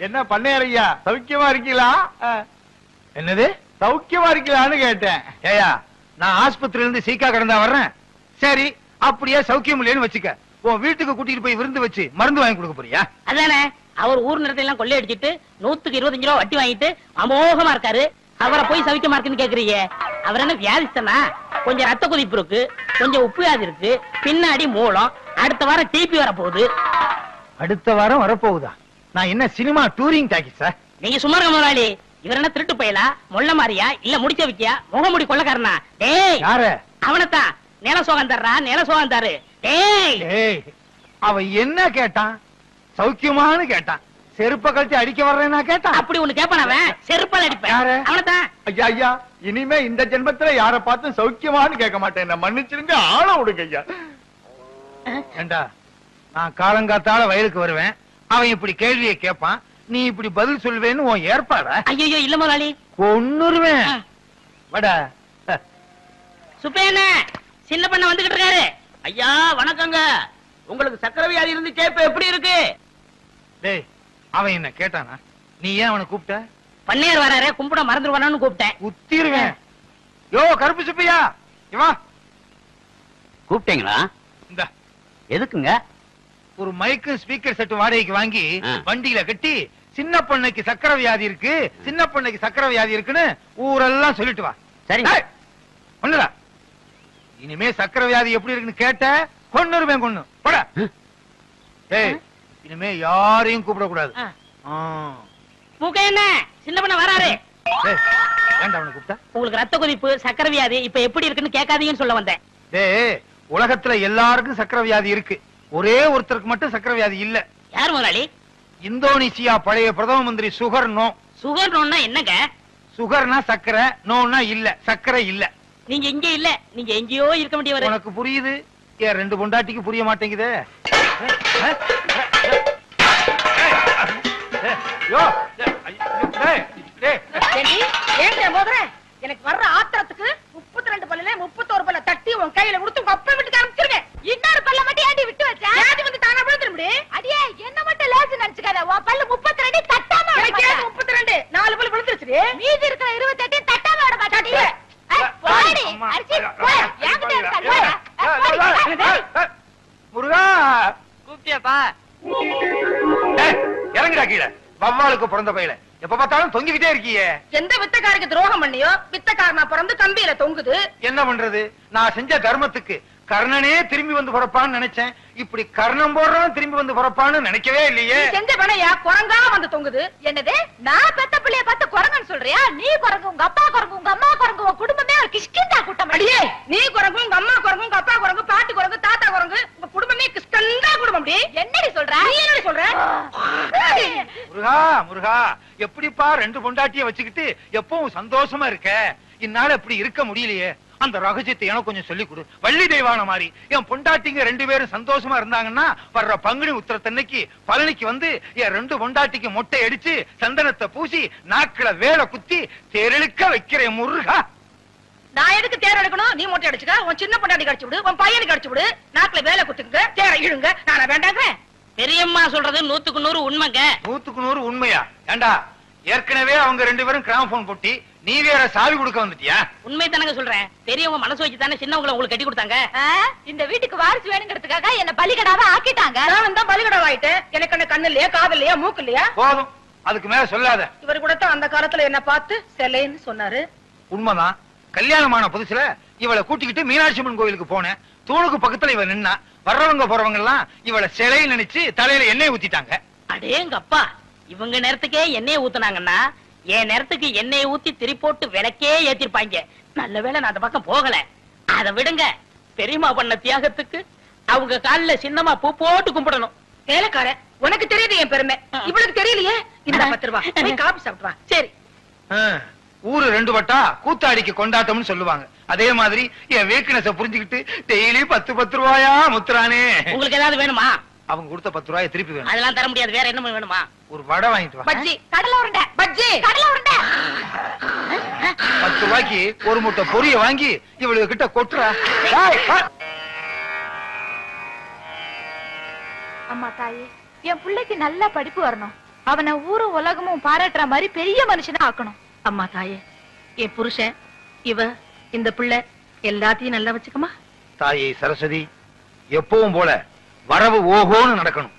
என்ன பண்ணையா சௌக்கியமா இருக்கீங்களா? என்னது சௌக்கியமா இருக்கலான்னு கேட்டேன். ஏயா நான் ஆஸ்பத்திரியில இருந்து சீக்கா கடந்தா வர்றேன். சரி அப்படியே சௌக்கியம் இல்லைன்னு வச்சுக்க, உன் வீட்டுக்கு கூட்டிட்டு போய் விருந்து வச்சு மருந்து வாங்கி கொடுக்க போறியா? அதானே, அவர் ஊர் நிலத்தை எல்லாம் கொள்ளையடிச்சிட்டு 125 ரூபா வட்டி வாங்கிட்டு அமோகமா இருக்காரு. அவரை போய் சௌக்கியமா இருக்குன்னு கேக்குறீங்க? அவர் என்ன வியாதிஸ்தனா? கொஞ்சம் ரத்த கொதிப்பு இருக்கு, கொஞ்சம் உப்பு வியாதி இருக்கு, பின்னாடி மூலம். அடுத்த வாரம் டிபி வர போகுது. அடுத்த வாரம் வரப்போகுதா? நான் என்ன சினிமா டூரிங் டாக்கிஸா? நீங்க சும்மா இருக்க முதலாளி. இவர் என்ன திருட்டு பயலா, மொள்ள மாறியா, இல்ல முடிச்ச வைக்கியா, முகமுடி கொள்ளக்காரனா? டேய் யாரு? அவனத்தான். நில சோகம் தர்றா, நில சோகம் தரு. டேய் ஏய், அவன் என்ன கேட்டான்? சௌக்கியமான்னு கேட்டான். செருப்ப கழிச்சு அடிக்க வர்றேன்னா கேட்டான். அப்படி ஒண்ணு கேப்பான் அவன், செருப்பால் அடிப்பேன். யாரு? அவனத்தான். ஐயா ஐயா, இனிமே இந்த ஜென்மத்துல யார பார்த்து சௌக்கியமான்னு கேட்க மாட்டேன். என்ன மன்னிச்சிருங்க, ஆள விடுங்க ஐயா. ஏண்டா, நான் காலங்காத்தால வயலுக்கு வருவேன், அவன் இப்படி கேள்வியை கேட்பான், நீ இப்படி பதில் சொல்வேன்னு உன் ஏற்பாடா? ஐயோ இல்ல முதலாளி, கொன்னுருவேன். வடா சுப்பேன சின்ன பண்ண வந்துகிட்டு இருக்காரு. ஐயா வணக்கங்க, உங்களுக்கு சக்கரை வியாதி இருந்து கேப்ப எப்படி இருக்கு? டேய், அவன் என்ன கேட்டானா? நீ ஏன் அவனை கூப்பிட்ட? பன்னீர் வராரு, கும்பிட மறந்துடுவானு கூப்பிட்டேன். குத்திருவேன். யோ கருப்பு சுப்பையா, இவா கூப்பிட்டீங்களா? இந்த எதுக்குங்க? ஒரு மைக்கு ஸ்பீக்கர் செட் வாடகைக்கு வாங்கி வண்டியில கட்டி, சின்ன பொண்ணுக்கு சக்கரை வியாதி இருக்கு, சின்ன பொண்ணுக்கு சக்கரை வியாதி இருக்குன்னு ஊரெல்லாம் சொல்லிட்டு வா. சரிங்க. ஒண்ணுடா, இனிமே சக்கரை வியாதி எப்படி இருக்குன்னு கேட்ட கொன்னுருவேன். கொன்னு போட. ஏய், இனிமே யாரையும் கூப்பிட கூடாது. என்ன சின்ன பண்ண வராரு. ஏன்டா அவனை கூப்பிட்ட? உங்களுக்கு ரத்த கொதிப்பு, சக்கரை வியாதி இப்ப எப்படி இருக்குன்னு கேட்காதீங்கன்னு சொல்ல வந்தேன். டேய், உலகத்துல எல்லாருக்கும் சக்கரை வியாதி இருக்கு, ஒரே ஒருத்தருக்கு மட்டும் சக்கரை வியாதி இல்ல. யார் முதலாளி? இந்தோனேசியா பழைய பிரதம மந்திரி சுகர் நோ. சுகர் நோன்னா என்னங்க? சுகர்னா சக்கரை, நோன்னா இல்ல, சக்கரை இல்ல. நீங்க இங்க இல்ல, நீங்க எங்கேயோ இருக்க வேண்டியவர். உனக்கு புரியுது, ஏன் ரெண்டு பொண்டாட்டிக்கு புரிய மாட்டேங்குதே? எனக்கு வர்ற ஆத்திரத்துக்கு 32 பல்லுல 31 பல்ல தட்டி உன் கையில கொடுத்து உங்க அப்பா வீட்டுக்கு அனுப்பிச்சிருவேன். இன்னொரு பல்ல மட்டும் ஏண்டி விட்டு வச்சா? ஏண்டி வந்து தானா விழுந்துற முடியும்? அடியே என்ன மட்டும் லேசு நினைச்சுக்காத, உன் பல்லு 32 தட்டாம எனக்கு 32 4 பல்லு விழுந்துருச்சு. மீதி இருக்கிற 28 தட்டாம விட மாட்டாடி. போடி அரிசி போ, என்கிட்ட இருக்க. முருகா கூப்பிட்டியாப்பா? இறங்குடா கீழே, வவ்வாலுக்கு பிறந்த பையில எப்ப பார்த்தாலும் தொங்கிக்கிட்டே இருக்கியே. எந்த வித்தக்காரருக்கு துரோகம் பண்ணியோ வித்தக்காரனா பிறந்து கம்பியில தொங்குது. என்ன பண்றது, நான் செஞ்ச தர்மத்துக்கு கர்ணனே திரும்பி வந்து பிறப்பான்னு நினைச்சேன். இப்படி கர்ணம் போடுறவன் திரும்பி வந்து பிறப்பான்னு நினைக்கவே இல்லையே. செஞ்ச பணையா குரங்கா வந்து தொங்குது. என்னது, நான் பெத்த பிள்ளைய பார்த்து குரங்குன்னு சொல்றியா? நீ குரங்கு, உங்க அப்பா குரங்கு, உங்க அம்மா குரங்கு, உங்க குடும்பமே ஒரு கிஷ்கிந்தா கூட்டம். அடியே, நீ குரங்கு, உங்க அம்மா குரங்கு, உங்க அப்பா குரங்கு, பாட்டி குரங்கு, தாத்தா குரங்கு, உங்க குடும்பமே கிஷ்கந்தா குடும்பம். அப்படி என்னடி சொல்ற? நீ என்னடி சொல்ற? முருகா முருகா, எப்படிப்பா ரெண்டு பொண்டாட்டிய வச்சுக்கிட்டு எப்பவும் சந்தோஷமா இருக்க? இந்நாள் இப்படி இருக்க முடியலையே. அந்த ரகசியத்தை எனக்கு கொஞ்சம் சொல்லிக் கொடு. வள்ளி தெய்வான மாதிரி என் பொண்டாட்டிங்க ரெண்டு பேரும் சந்தோஷமா இருந்தாங்கன்னா வர்ற பங்குனி உத்திரத்தன்னைக்கு பழனிக்கு வந்து என் ரெண்டு பொண்டாட்டிக்கு மொட்டை அடிச்சு சந்தனத்தை பூசி நாக்குல வேலை குத்தி தேரெழுக்க வைக்கிறேன். முருகா, நான் எதுக்கு தேர் எடுக்கணும்? நீ மொட்டை அடிச்சுக்க, உன் சின்ன பொண்டாட்டி கடிச்சு விடு, உன் பையனுக்கு கடிச்சு விடு, நாக்குல வேலை குத்துங்க, தேரை இழுங்க. நானா வேண்டாங்க? பெரியம்மா சொல்றது 100க்கு 100 உண்மைங்க. 100க்கு 100 உண்மையா? ஏண்டா, ஏற்கனவே அவங்க ரெண்டு பேரும் கிராமபோன் போட்டி, நீ வேற சாவி கொடுக்க வந்துட்டியா? உண்மை தானங்க சொல்றேன். பெரியவங்க மனசு வச்சு தானே சின்னவங்களை உங்களுக்கு கட்டி கொடுத்தாங்க. இந்த வீட்டுக்கு வாரிசு வேணுங்கிறதுக்காக என்ன பலிகடாவா ஆக்கிட்டாங்க. நான் தான் பலிகடாவா ஆயிட்டேன். எனக்கு என்ன கண்ணு இல்லையா, காது இல்லையா, மூக்கு இல்லையா? போதும், அதுக்கு மேல சொல்லாத. இவர் கூட தான் அந்த காலத்துல என்ன பார்த்து செல்லைன்னு சொன்னாரு. உண்மைதான். கல்யாணமான புதுசுல இவளை கூட்டிக்கிட்டு மீனாட்சி அம்மன் கோயிலுக்கு போனேன். தூணுக்கு பக்கத்துல இவ நின்னா, வர்றவங்க போறவங்க எல்லாம் இவளை சிலையை நினைச்சு தலையில எண்ணெய் ஊத்திட்டாங்க. அடேங்கப்பா, இவங்க நேரத்துக்கே எண்ணெயை ஊத்துனாங்கன்னா என் நேரத்துக்கு எண்ணெயை ஊத்தி திரி போட்டு விளக்கே ஏத்திருப்பாங்க. நல்ல வேளை நான் அந்த பக்கம் போகல. அதை விடுங்க, பெரியம்மா பண்ண தியாகத்துக்கு அவங்க காலில சின்னமா பூ போட்டு கும்பிடணும். வேலைக்கார, உனக்கு தெரியுது என் பெருமை, இவளுக்கு தெரியலையே. இந்த 10 ரூபாய் போய் காபி சாப்பிட்டு வா. சரி. ஊரு ரெண்டு வட்டா கூத்தாடிக்கு கொண்டாட்டம்னு சொல்லுவாங்க. அதே மாதிரி என் வீக்னஸ புரிஞ்சுக்கிட்டு டெய்லி 10 ரூபாயா முத்துறானே. உங்களுக்கு ஏதாவது வேணுமா? அவங்க கொடுத்த 10 ரூபாயை திருப்பி வேணும். அதெல்லாம் தர முடியாது. வேற என்ன வேணுமா? ஒரு வடை வாங்கிட்டு வா. பஜ்ஜி, கடலை உருண்டை, பஜ்ஜி, கடலை உருண்டை. 10 ரூபாய்க்கு ஒரு முட்டை பொரிய வாங்கி இவளுக்கு கிட்ட கொட்டுறா. அம்மா தாயே, என் பிள்ளைக்கு நல்ல படிப்பு வரணும். அவனை ஊரும் உலகமும் பாராட்டுற மாதிரி பெரிய மனுஷனா ஆக்கணும். அம்மா தாயே, என் புருஷன் இவ இந்த பிள்ளை எல்லாத்தையும் நல்லா வச்சுக்கமா. தாயே சரஸ்வதி, எப்பவும் போல வரவு ஓஹோன்னு நடக்கணும்.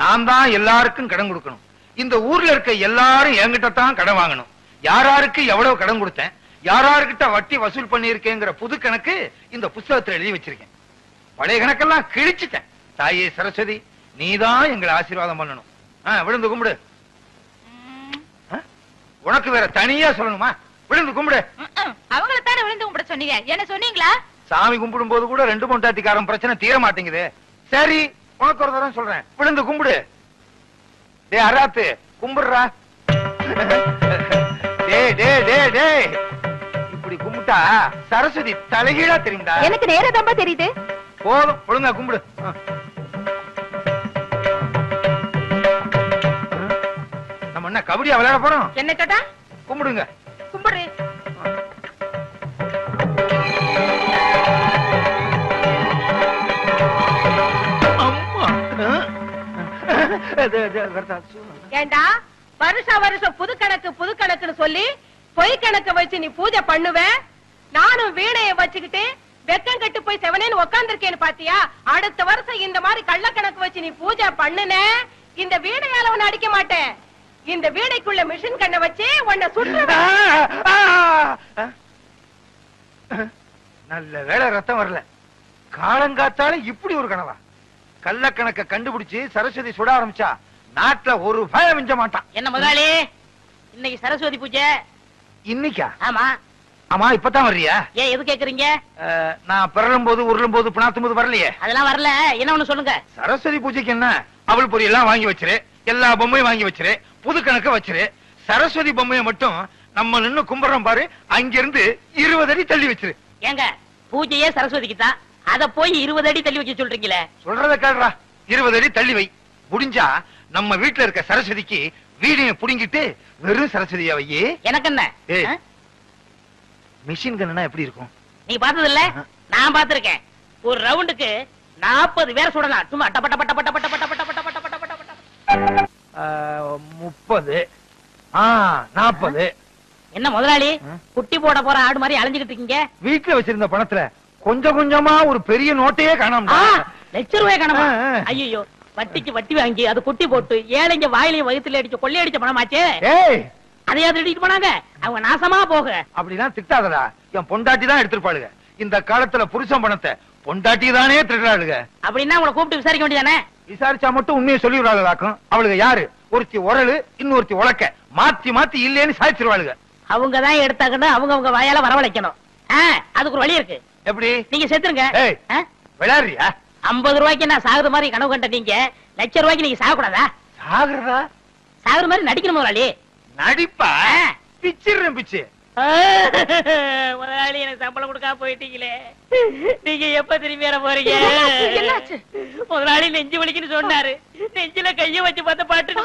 நான் தான் எல்லாருக்கும் கடன் கொடுக்கணும். இந்த ஊர்ல இருக்க எல்லாரும் என்கிட்ட தான் கடன் வாங்கணும். யாராருக்கு எவ்வளவு கடன் கொடுத்தேன், யாராருக்கிட்ட வட்டி வசூல் பண்ணிருக்கேங்கிற புது கணக்கு இந்த புஸ்தகத்துல எழுதி வச்சிருக்கேன். பழைய கணக்கெல்லாம் கிழிச்சிட்டேன். தாயே சரஸ்வதி, நீதான் எங்களை ஆசீர்வாதம் பண்ணணும். விழுந்து கும்பிடு. உனக்கு வேற தனியா சொல்லணுமா? விழுந்து கும்பிடு. அவங்களை தானே விழுந்து கும்பிட சொன்னீங்க, என்ன சொன்னீங்களா? சாமி கும்பிடும் போது கூட ரெண்டு பொண்டாட்டிக்காரன் பிரச்சனை தீர மாட்டேங்குது. சரி, உனக்கு ஒரு தரம் சொல்றேன், விழுந்து கும்பிடு. டே அராத்து, கும்பிடுறா. டே டே டே டே, இப்படி கும்பிட்டா சரஸ்வதி தலைகீழா தெரியும்டா. எனக்கு நேரதாம்பா தெரியுது. போதும், ஒழுங்கா கும்பிடு. நம்ம என்ன கபடியா விளையாட போறோம்? என்ன கேட்டா? கும்பிடுங்க. கும்பிடு. ஏண்டா வருஷம் புது கணக்குன்னு சொல்லி பொய் கணக்கு வச்சு நீ பூஜை பண்ணுவ, நானும் வீணைய வச்சுக்கிட்டு வெக்கம் கட்டு போய் செவனேன்னு உட்கார்ந்திருக்கேன்னு பாத்தியா? அடுத்த வருஷம் இந்த மாதிரி கள்ள கணக்கு வச்சு நீ பூஜை பண்ணுன, இந்த வீணையால உன்னை அடிக்க மாட்டேன். இந்த வீணைக்குள்ள மிஷின் கண்ணை வச்சு உன்னை சுற்றுவேன். நல்ல வேளை ரத்தம் வரல. காலங்காத்தால இப்படி ஒரு கனவா? கள்ள கணக்க கண்டுபிடிச்சு சரஸ்வதி சுட ஆரம்பிச்சா நாட்டுல ஒரு பயம் மிஞ்ச மாட்டான். என்ன முதலாளி, இன்னைக்கு சரஸ்வதி பூஜை? இன்னைக்கா? ஆமா. ஆமா, இப்பதான் வர்றியா? ஏன் எது கேக்குறீங்க? நான் பிறலும் போது உருளும் போது பிணாத்தும் போது வரலையே. அதெல்லாம் வரல. என்ன ஒண்ணு சொல்லுங்க. சரஸ்வதி பூஜைக்கு என்ன, அவள் பொரி எல்லாம் வாங்கி வச்சிரு, எல்லா பொம்மையும் வாங்கி வச்சிரு, புது கணக்க வச்சிரு. சரஸ்வதி பொம்மையை மட்டும் நம்ம நின்னு கும்பிடுறோம் பாரு, அங்கிருந்து 20 அடி தள்ளி வச்சிரு. ஏங்க, பூஜையே சரஸ்வதிக்கு தான், அத போய் 20 அடி தள்ளி வச்சு சொல்றீங்களே. சொல்றத கேடுறா. 20 அடி தள்ளி வை. முடிஞ்சா நம்ம வீட்டுல இருக்க சரஸ்வதிக்கு வீடிய புடிங்கிட்டு வெறும் சரஸ்வதியா வையே. எனக்கு என்ன? மிஷின் கண்ணா எப்படி இருக்கும்? நீ பார்த்தது இல்ல? நான் பார்த்திருக்கேன். ஒரு ரவுண்டுக்கு 40 பேர் சுடலாம். சும்மா டப்ப டப்ப டப்ப டப்ப டப்ப டப்ப டப்ப டப்ப டப்ப டப்ப டப்ப. 30 40. என்ன முதலாளி, குட்டி போட போற ஆடு மாதிரி அலைஞ்சுகிட்டு இருக்கீங்க? வீட்டுல வச்சிருந்த பணத்துல கொஞ்சம் கொஞ்சமா ஒரு பெரிய நோட்டையே காணாம. ₹1,00,000 காணாம? ஐயோ, வட்டிக்கு வட்டி வாங்கி அது குட்டி போட்டு ஏழைங்க வாயிலையும் வயிற்றுல அடிச்சு கொள்ளையடிச்ச பணமாச்சே. அதையா திருடிட்டு போனாங்க? அவங்க நாசமா போக. அப்படிலாம் திட்டாதடா. என் பொண்டாட்டி தான் எடுத்துருப்பாளுங்க. இந்த காலத்துல புருஷன் பணத்தை பொண்டாட்டி தானே திருடாளுங்க. அப்படின்னா உங்களை கூப்பிட்டு விசாரிக்க வேண்டியதானே? விசாரிச்சா மட்டும் உண்மையை சொல்லி விடாதாக்கும். அவளுக்கு யாரு? ஒருத்தி உரலு, இன்னொருத்தி உலக்க, மாத்தி மாத்தி இல்லேன்னு சாய்ச்சிருவாளுங்க. அவங்கதான் எடுத்தாங்கன்னு அவங்க வாயால வரவழைக்கணும். அதுக்கு ஒரு வழி இருக்கு. எப்படி? நீங்க செத்துருங்க. விளையாடுறியா? 50 ரூபாய்க்கு நான் சாகுற மாதிரி கனவு கண்ட நீங்க ₹1,00,000 நீங்க சாகக்கூடாதா? சாகுறதா? சாகுற மாதிரி நடிக்கணும் முதலாளி. நடிப்பா? பிச்சிடுறேன் பிச்சு. முதலாளி, எனக்கு சம்பளம் கொடுக்காம போயிட்டீங்களே, நீங்க எப்ப திரும்பி வர போறீங்க? முதலாளி நெஞ்சு வலிக்குன்னு சொன்னாரு, நெஞ்சில கைய வச்சு பார்த்து பாட்டுட்டு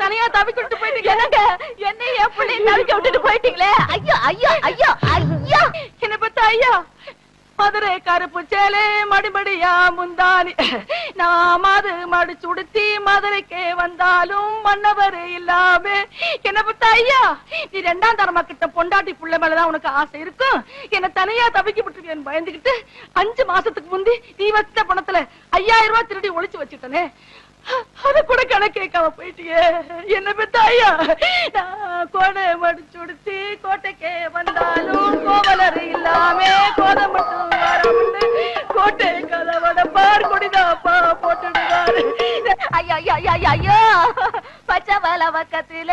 தனியா தவிக்கிட்டு போயிட்டீங்க. என்ன என் பிள்ளைய தவிக்க விட்டுட்டு போயிட்டீங்களே. ஐயோ ஐயோ ஐயோ ஐயோ, என்ன பத்த ஐயோ. மதுரை கருப்பு சேலை மடிமடியா முந்தானி, நான் மது மடிச்சு உடுத்தி மதுரைக்கே வந்தாலும் மன்னவர் இல்லாம. என்ன பத்த ஐயா, நீ 2ஆம் தரமா கிட்ட பொண்டாட்டி புள்ள மேலதான் உனக்கு ஆசை இருக்கும். என்ன தனியா தவிக்க விட்டுருக்கேன்னு பயந்துகிட்டு 5 மாசத்துக்கு முந்தி நீ வச்ச பணத்துல 5000 ரூபாய் திருடி ஒளிச்சு வச்சுட்டனே, அது கூட கணக்கு கேட்காம போயிட்டியே. என்ன பெத்த ஐயா, நான் கோடை மடிச்சு உடுத்தி கோட்டைக்கே வந்தாலும் கோவலர் இல்லாம கோதை மட்டும் வரமுண்டு கோட்டை கதவட பார் கொடிதாப்பா போட்டுடுவாரு. ஐயோ ஐயோ ஐயோ, பச்சை வல பக்கத்துல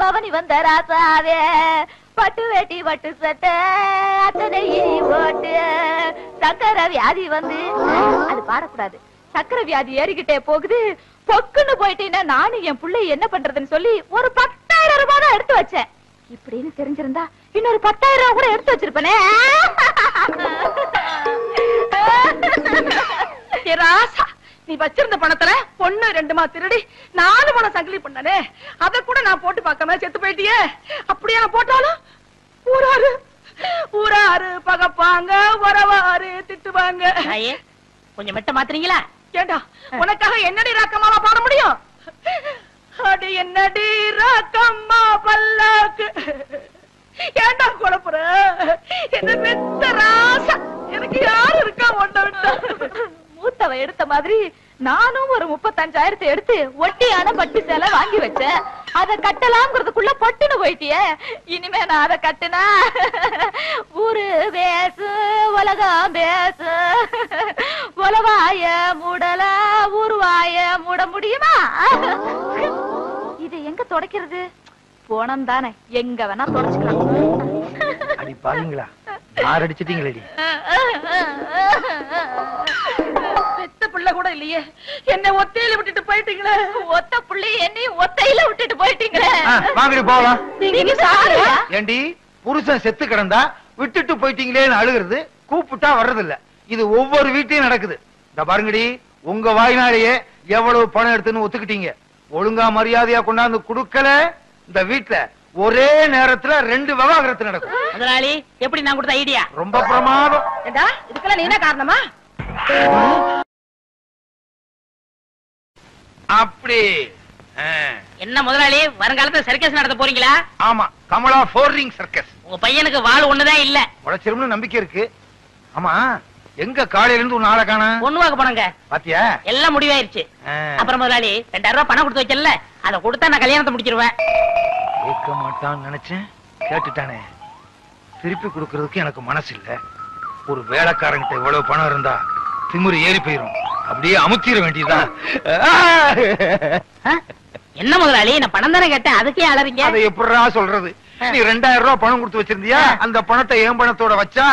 பவனி வந்த ராசாவே, பட்டு வேட்டி பட்டு சட்டை அத்தனை ஓட்டு, சக்கரை வியாதி வந்து, அது பாடக்கூடாது, சக்கரை வியாதி ஏறிக்கிட்டே போகுது, பொக்குன்னு போயிட்டீங்கன்னா நானும் என் பிள்ளை என்ன பண்றதுன்னு சொல்லி ஒரு 10,000 ரூபாய் தான் எடுத்து வச்சேன். இப்படின்னு தெரிஞ்சிருந்தா இன்னொரு 10,000 ரூபாய் கூட எடுத்து வச்சிருப்பேனே. ராசா, நீ வச்சிருந்த பணத்துல பொண்ணு 2 திருடி 4 பணம் சங்கிலி பண்ணனே, அத கூட நான் போட்டு பார்க்காம செத்து போயிட்டியே. அப்படியே நான் போட்டாலும் ஊராரு பகப்பாங்க, உறவாரு திட்டுவாங்க. கொஞ்சம் மெட்ட மாத்துறீங்களா? ஏண்டா உனக்காக என்னடி ராக்கம்மாவா பாட முடியும்? அடி என்னடி ராக்கம்மா பல்லாக்கு. ஏண்டா குழப்புற? என்ன பெத்த ராசா, எனக்கு யாரு இருக்கா ஒண்ண விட்டா? மூத்தவ எடுத்த மாதிரி நானும் ஒரு 35,000 எடுத்து ஒட்டியான பட்டு சேலை வாங்கி வச்சேன். அத கட்டலாம்ங்கிறதுக்குள்ள பொட்டுன்னு போயிட்டிய. இனிமே நான் அத கட்டுனா ஊரு பேசு உலகம் பேசு. உலவாய மூடல ஊருவாய மூட முடியுமா? இது எங்க தொடக்கிறது? போனம் தானே, எங்க வேணா தொடச்சுக்கலாம். அடி பாருங்களா, யார் அடிச்சிட்டீங்களடி? பெத்த பிள்ளை கூட இல்லையே, என்ன ஒத்தையில விட்டுட்டு போயிட்டீங்களே. ஒத்த பிள்ளை என்னையும் ஒத்தையில விட்டுட்டு போயிட்டீங்களே. வாங்கடி போலாம். நீங்க சாரியா? ஏண்டி புருஷன் செத்து கிடந்தா விட்டுட்டு போயிட்டீங்களேன்னு அழுகிறது, கூப்பிட்டா வர்றதில்ல. இது ஒவ்வொரு வீட்லயும் நடக்குது. இந்த பாருங்கடி, உங்க வாய்னாலேயே எவ்வளவு பணம் எடுத்துன்னு ஒத்துக்கிட்டீங்க. ஒழுங்கா மரியாதையா கொண்டாந்து குடுக்கல, இந்த வீட்டுல ஒரே நேரத்துல 2 விவாகரத்து நடக்கும். முதலாளி, எப்படி நான் கொடுத்த ஐடியா? ரொம்ப பிரமாதம். ஏண்டா இதுக்கெல்லாம் நீ என்ன காரணமா? அப்படி என்ன முதலாளி, வருங்காலத்துல சர்க்கஸ் நடத்த போறீங்களா? ஆமா, கமலா ஃபோர்ரிங் சர்க்கஸ். உங்க பையனுக்கு வாள் ஒண்ணுதான் இல்ல. உழைச்சிரும்னு நம்பிக்கை இருக்கு. ஆமா, எங்க காலையில இருந்து ஒரு நாளை காணா? பொண்ணுவாக்க போனங்க. பாத்தியா, எல்லாம் முடிவாயிருச்சு. அப்புறம் முதலாளி 2000 ரூபாய் பணம் கொடுத்து வைக்கல, அதை கொடுத்தா நான் கல்யாணத்தை முடிச்சிருவேன். கேட்க மாட்டான்னு நினைச்சேன், கேட்டுட்டானே. திருப்பி கொடுக்கறதுக்கு எனக்கு மனசு இல்ல. ஒரு வேலைக்காரங்கிட்ட இவ்வளவு பணம் இருந்தா திமிரு ஏறி போயிரும். அப்படியே அமுத்திர வேண்டியதுதான். என்ன முதலாளி, நான் பணம் தானே கேட்டேன், அதுக்கே அலறீங்க? அதை எப்படிடா சொல்றது? நீ 2000 ரூபாய் பணம் கொடுத்து வச்சிருந்தியா? அந்த பணத்தை என் பணத்தோட வச்சா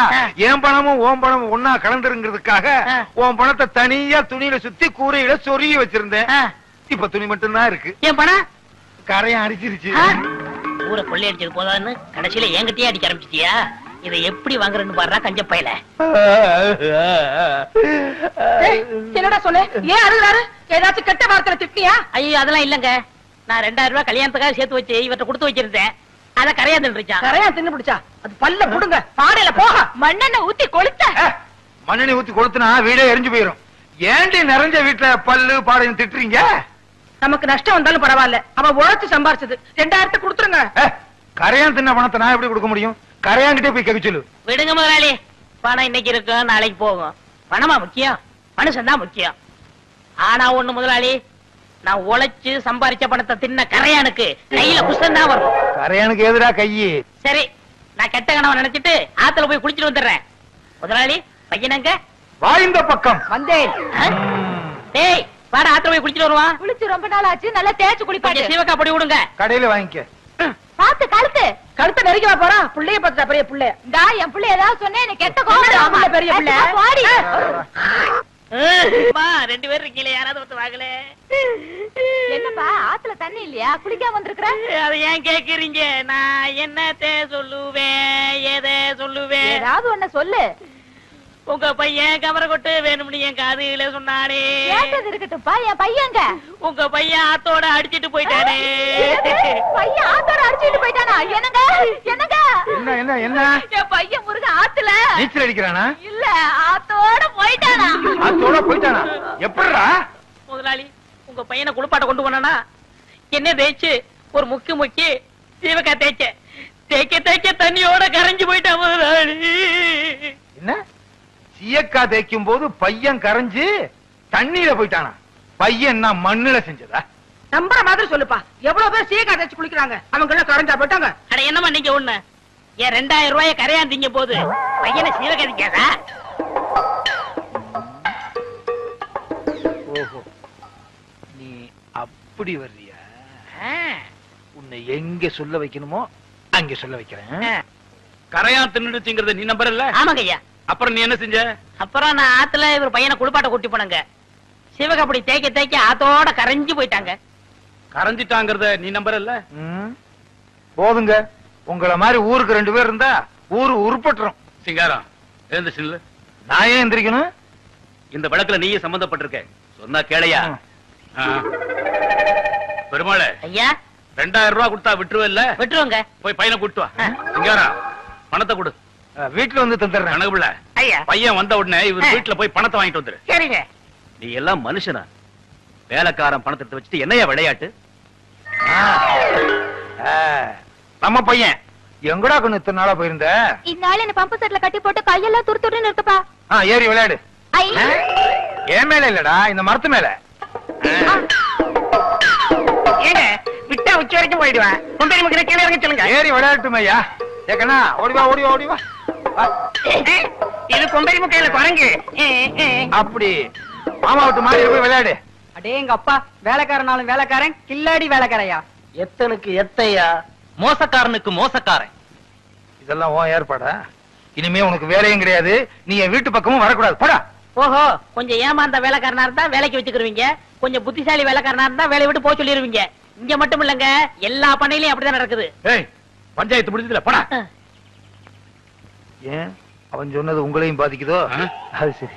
என் பணமும் ஓம் பணமும் ஒன்னா கலந்துருங்கிறதுக்காக உன் பணத்தை தனியா துணியில சுத்தி கூரையில சொருகி வச்சிருந்தேன். இப்ப துணி மட்டும் தான் இருக்கு. என் பணம் கரையை அடிச்சிருச்சு. ஊரை கொள்ளை அடிச்சது போதான்னு கடைசியில என்கிட்டயே அடிக்க ஆரம்பிச்சிட்டியா? இதை எப்படி வாங்குறேன்னு பாடுறா கஞ்ச பையல. என்னடா சொல்லு, ஏன் அழுகுறாரு? ஏதாச்சும் கெட்ட வார்த்தை திட்டியா? ஐயோ அதெல்லாம் இல்லங்க, நான் 2000 ரூபாய் கல்யாணத்துக்காக சேர்த்து வச்சு இவர்கிட்ட கொடுத்து வச்சிருந்தேன். அத கரையா தின்றுச்சான். கரையா தின்னு பிடிச்சா? அது பல்ல புடுங்க, பாடையில போக மண்ணெண்ணெய் ஊத்தி கொளுத்த. மண்ணெண்ணெய் ஊத்தி கொளுத்துனா வீடே எரிஞ்சு போயிரும். ஏண்டி நிறைஞ்ச வீட்டுல பல்லு பாடையும் திட்டுறீங்க? நமக்கு நஷ்டம் வந்தாலும் பரவாயில்ல, அவன் உழைச்சு சம்பாரிச்சது. 2000 கொடுத்துருங்க. கரையான் தின்ன பணத்தை நான் எப்படி கொடுக்க முடியும்? கரையாங்கிட்டே போய் கேட்க சொல்லு. விடுங்க முதலாளி, பணம் இன்னைக்கு இருக்கும் நாளைக்கு போகும். பணமா முக்கியம், மனுஷன் தான் முக்கியம். ஆனா ஒண்ணு முதலாளி, நான் உழைச்சு சம்பாரிச்ச பணத்தை தின்ன கரையானுக்கு கையில குஷ்டம் தான் வரும். கரையானுக்கு எதிரா கையி? சரி, நான் கெட்ட கனவை நினைச்சிட்டு ஆத்துல போய் குளிச்சிட்டு வந்துடுறேன். முதலாளி, பையனங்க வாய்ந்த பக்கம் வந்தேன். டேய் வாடா, ஆத்துல போய் குளிச்சிட்டு வருவான். குளிச்சு ரொம்ப நாள் ஆச்சு, நல்லா தேய்ச்சு குளிப்பாட்டு. சிவக்கா பொடி விடுங்க. கடையில வாங்கிக்க. பாத்து கழுத்தை நெருங்கி போறா. புள்ளைய பார்த்துட்டா பெரிய புள்ள. என் புள்ள ஏதாவது சொன்னே எனக்கு கெட்ட கோவம். பெரிய புள்ள ரெண்டு பேரும் இருக்கீங்களே, யாராவது ஒருத்தர் வாங்கல. என்னப்பா ஆத்துல தண்ணி இல்லையா? குளிக்காம வந்திருக்கிற? அதை ஏன் கேக்குறீங்க? நான் என்னத்தை சொல்லுவேன், எதை சொல்லுவேன்? ஏதாவது ஒண்ணு சொல்லு. உங்க பையன் கவர கொட்டு வேணும்னு என் காதுல சொன்னானே. கேட்டது இருக்கட்டும்ப்பா, என் பையங்க. உங்க பையன் ஆத்தோட அடிச்சிட்டு போயிட்டானே. பையன் ஆத்தோட அடிச்சிட்டு போயிட்டானா? என்னங்க என்னங்க? என்ன என்ன என்ன? என் பையன் முருக ஆத்துல நீச்சல் அடிக்கிறானா? இல்ல, ஆத்தோட போயிட்டானா. ஆத்தோட போயிட்டானா? எப்படிடா? முதலாளி, உங்க பையனை குளிப்பாட்ட கொண்டு போனா என்ன தேய்ச்சு ஒரு முக்கி சீவக்கா தேய்க்க தண்ணியோட கரைஞ்சு போயிட்டா முதலாளி. என்ன? சீயக்கா தேய்க்கும் போது பையன் கரைஞ்சு தண்ணியில போயிட்டானா? பையன் நான் மண்ணுல செஞ்சதா? நம்புற மாதிரி சொல்லுப்பா. எவ்வளவு பேர் சீக்கா தேய்ச்சு குளிக்கிறாங்க, அவங்க எல்லாம் கரைஞ்சா போயிட்டாங்க. அட என்னமா நீங்க ஒண்ணு, என் 2000 ரூபாய கரையாந்தீங்க போது பையனை சீவக்கா தேய்க்காதா? ஓஹோ, நீ அப்படி வர்றியா? உன்னை எங்க சொல்ல வைக்கணுமோ அங்க சொல்ல வைக்கிறேன். கரையான் தின்னுடுச்சுங்கறத நீ நம்பறல்ல? ஆமாங்க ஐயா. அப்புறம் நீ என்ன செஞ்ச? அப்புறம் நான் ஆத்துல இவர் பையனை குளிப்பாட்ட கூட்டி போனங்க. சிவகா அப்படி தேய்க்க ஆத்தோட கரைஞ்சு போயிட்டாங்க. கரைஞ்சிட்டாங்கறத நீ நம்பறல்ல? போதுங்க, உங்கள மாதிரி ஊருக்கு 2 பேர் இருந்தா ஊரு உருப்பட்டுரும். சிங்காரம் எழுந்து சில்லு. நான் ஏன் எந்திரிக்கணும்? இந்த வழக்குல நீயே சம்பந்தப்பட்டிருக்க, சொன்னா கேளையா? பெருமாளே ஐயா, 2000 ரூபாய் கொடுத்தா விட்டுருவல்ல? விட்டுருவோங்க. போய் பையனை கூட்டு வா. சிங்காரம் பணத்தை கொடு. வீட்டுல வந்து தந்துடுறேன். கணக்குல ஐயா, பையன் வந்த உடனே இவர் வீட்டுல போய் பணத்தை வாங்கிட்டு வந்துரு. சரிங்க. நீ எல்லாம் மனுஷனா? வேலைக்காரன் பணத்தை எடுத்து வச்சுட்டு என்னையா விளையாட்டு? நம்ம பையன் எங்கடா கொண்டு இத்தனை நாளா போயிருந்த? இந்நாள் என்ன பம்பு செட்ல கட்டி போட்டு கையெல்லாம் துரு துருன்னு இருக்குப்பா. ஏறி விளையாடு. ஏன் மேல இல்லடா, இந்த மரத்து மேல. ஏங்க விட்டா உச்சி வரைக்கும் போயிடுவேன். கொண்டை முக்கிற கீழே இறங்க சொல்லுங்க. ஏறி விளையாட்டும் ஐயா. ஏக்கண்ணா ஓடிவா ஓடிவா ஓடிவா. இது கொண்டை முக்கையில குரங்கு. அப்படி மாமா விட்டு மாறி போய் விளையாடு. அடே எங்க அப்பா வேலைக்காரனாலும் வேலைக்காரன், கில்லாடி வேலைக்காரையா. எத்தனுக்கு எத்தையா, மோசக்காரனுக்கு மோசக்காரன். இதெல்லாம் உன் ஏற்பாடா? இனிமே உனக்கு வேலையும் கிடையாது, நீ என் வீட்டு பக்கமும் வரக்கூடாது. போடா. ஓஹோ, கொஞ்சம் ஏமாந்த வேலைக்காரனா இருந்தா வேலைக்கு வச்சுக்கிருவீங்க, கொஞ்சம் புத்திசாலி வேலைக்காரனா இருந்தா வேலையை விட்டு போக சொல்லிருவீங்க. இங்க மட்டும் இல்லங்க, எல்லா பண்ணையிலயும் அப்படிதான் நடக்குது. ஏய், பஞ்சாயத்து முடிஞ்சதுல போடா. ஏன் அவன் சொன்னது உங்களையும் பாதிக்குதோ? அது சரி.